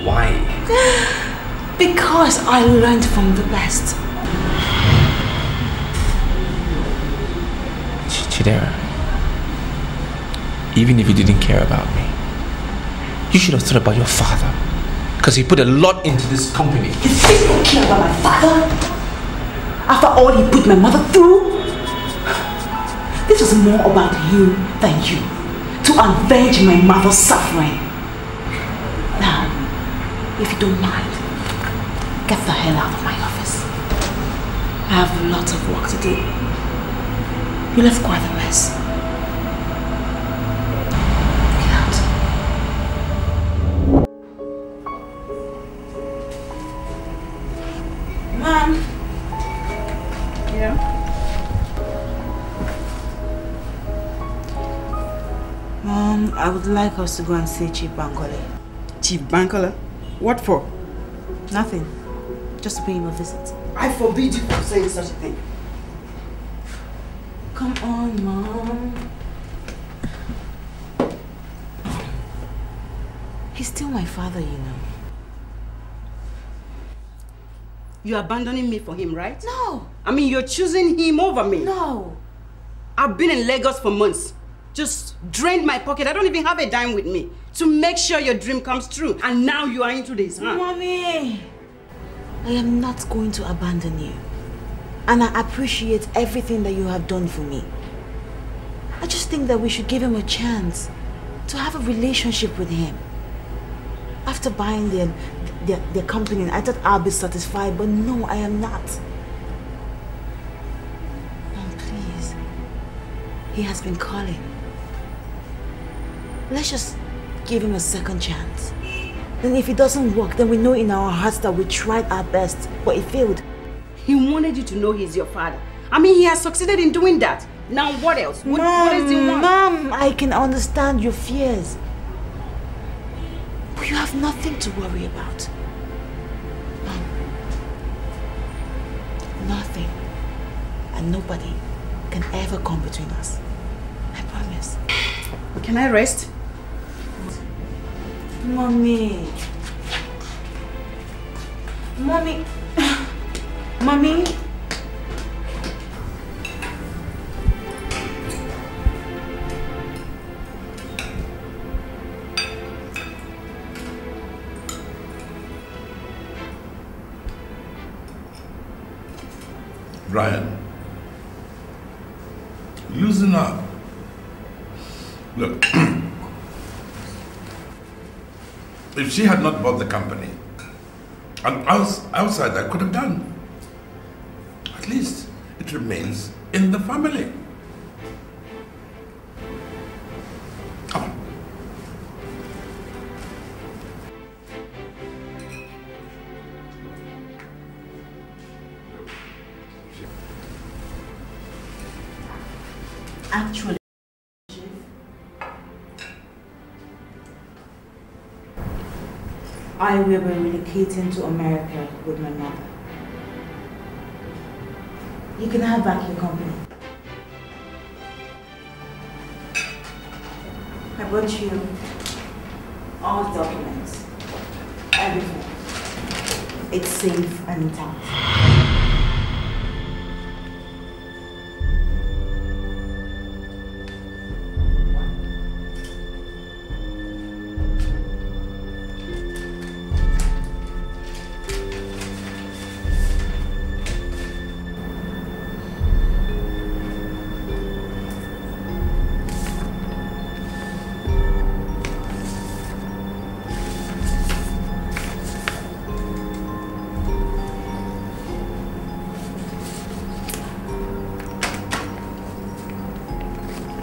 Why? Because I learned from the best. Chidera, even if you didn't care about me, you should have thought about your father. Because he put a lot into this company. You think you care about my father? After all he put my mother through? This was more about you than you. To avenge my mother's suffering. Now, if you don't mind, get the hell out of my office. I have lots of work to do. You left quite a mess. Get out. Mom. Yeah? Mom, I would like us to go and see Chief Bankole. Chief Bankole? What for? Nothing. Just to pay him a visit. I forbid you from saying such a thing. Come on, Mom. He's still my father, you know. You're abandoning me for him, right? No. I mean, you're choosing him over me. No. I've been in Lagos for months. Just drained my pocket. I don't even have a dime with me to make sure your dream comes true. And now you are into this, huh? Mommy, I am not going to abandon you. And I appreciate everything that you have done for me. I just think that we should give him a chance to have a relationship with him. After buying their company, I thought I'll be satisfied, but no, I am not. Mom, please. He has been calling. Let's just give him a second chance. Then if it doesn't work, then we know in our hearts that we tried our best, but it failed. He wanted you to know he's your father. I mean, he has succeeded in doing that. Now what else? What does he want? Mom, I can understand your fears. But you have nothing to worry about. Mom. Nothing. And nobody can ever come between us. I promise. Can I rest? Mommy. Mommy. Mommy. Brian, loosen up. Look, if she had not bought the company, and outside I could have done. At least it remains in the family. Come on. Actually, I will be relocating to America with my mother. You can have back your company. I brought you all the documents, everything. It's safe and intact.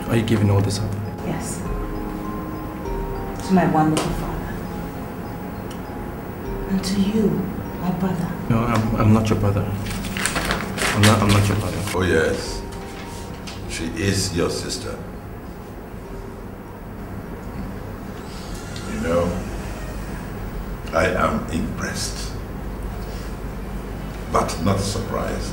Are you giving all this up? Yes. To my wonderful father. And to you, my brother. No, I'm not your brother. I'm not your brother. Oh yes, she is your sister. You know, I am impressed, but not surprised.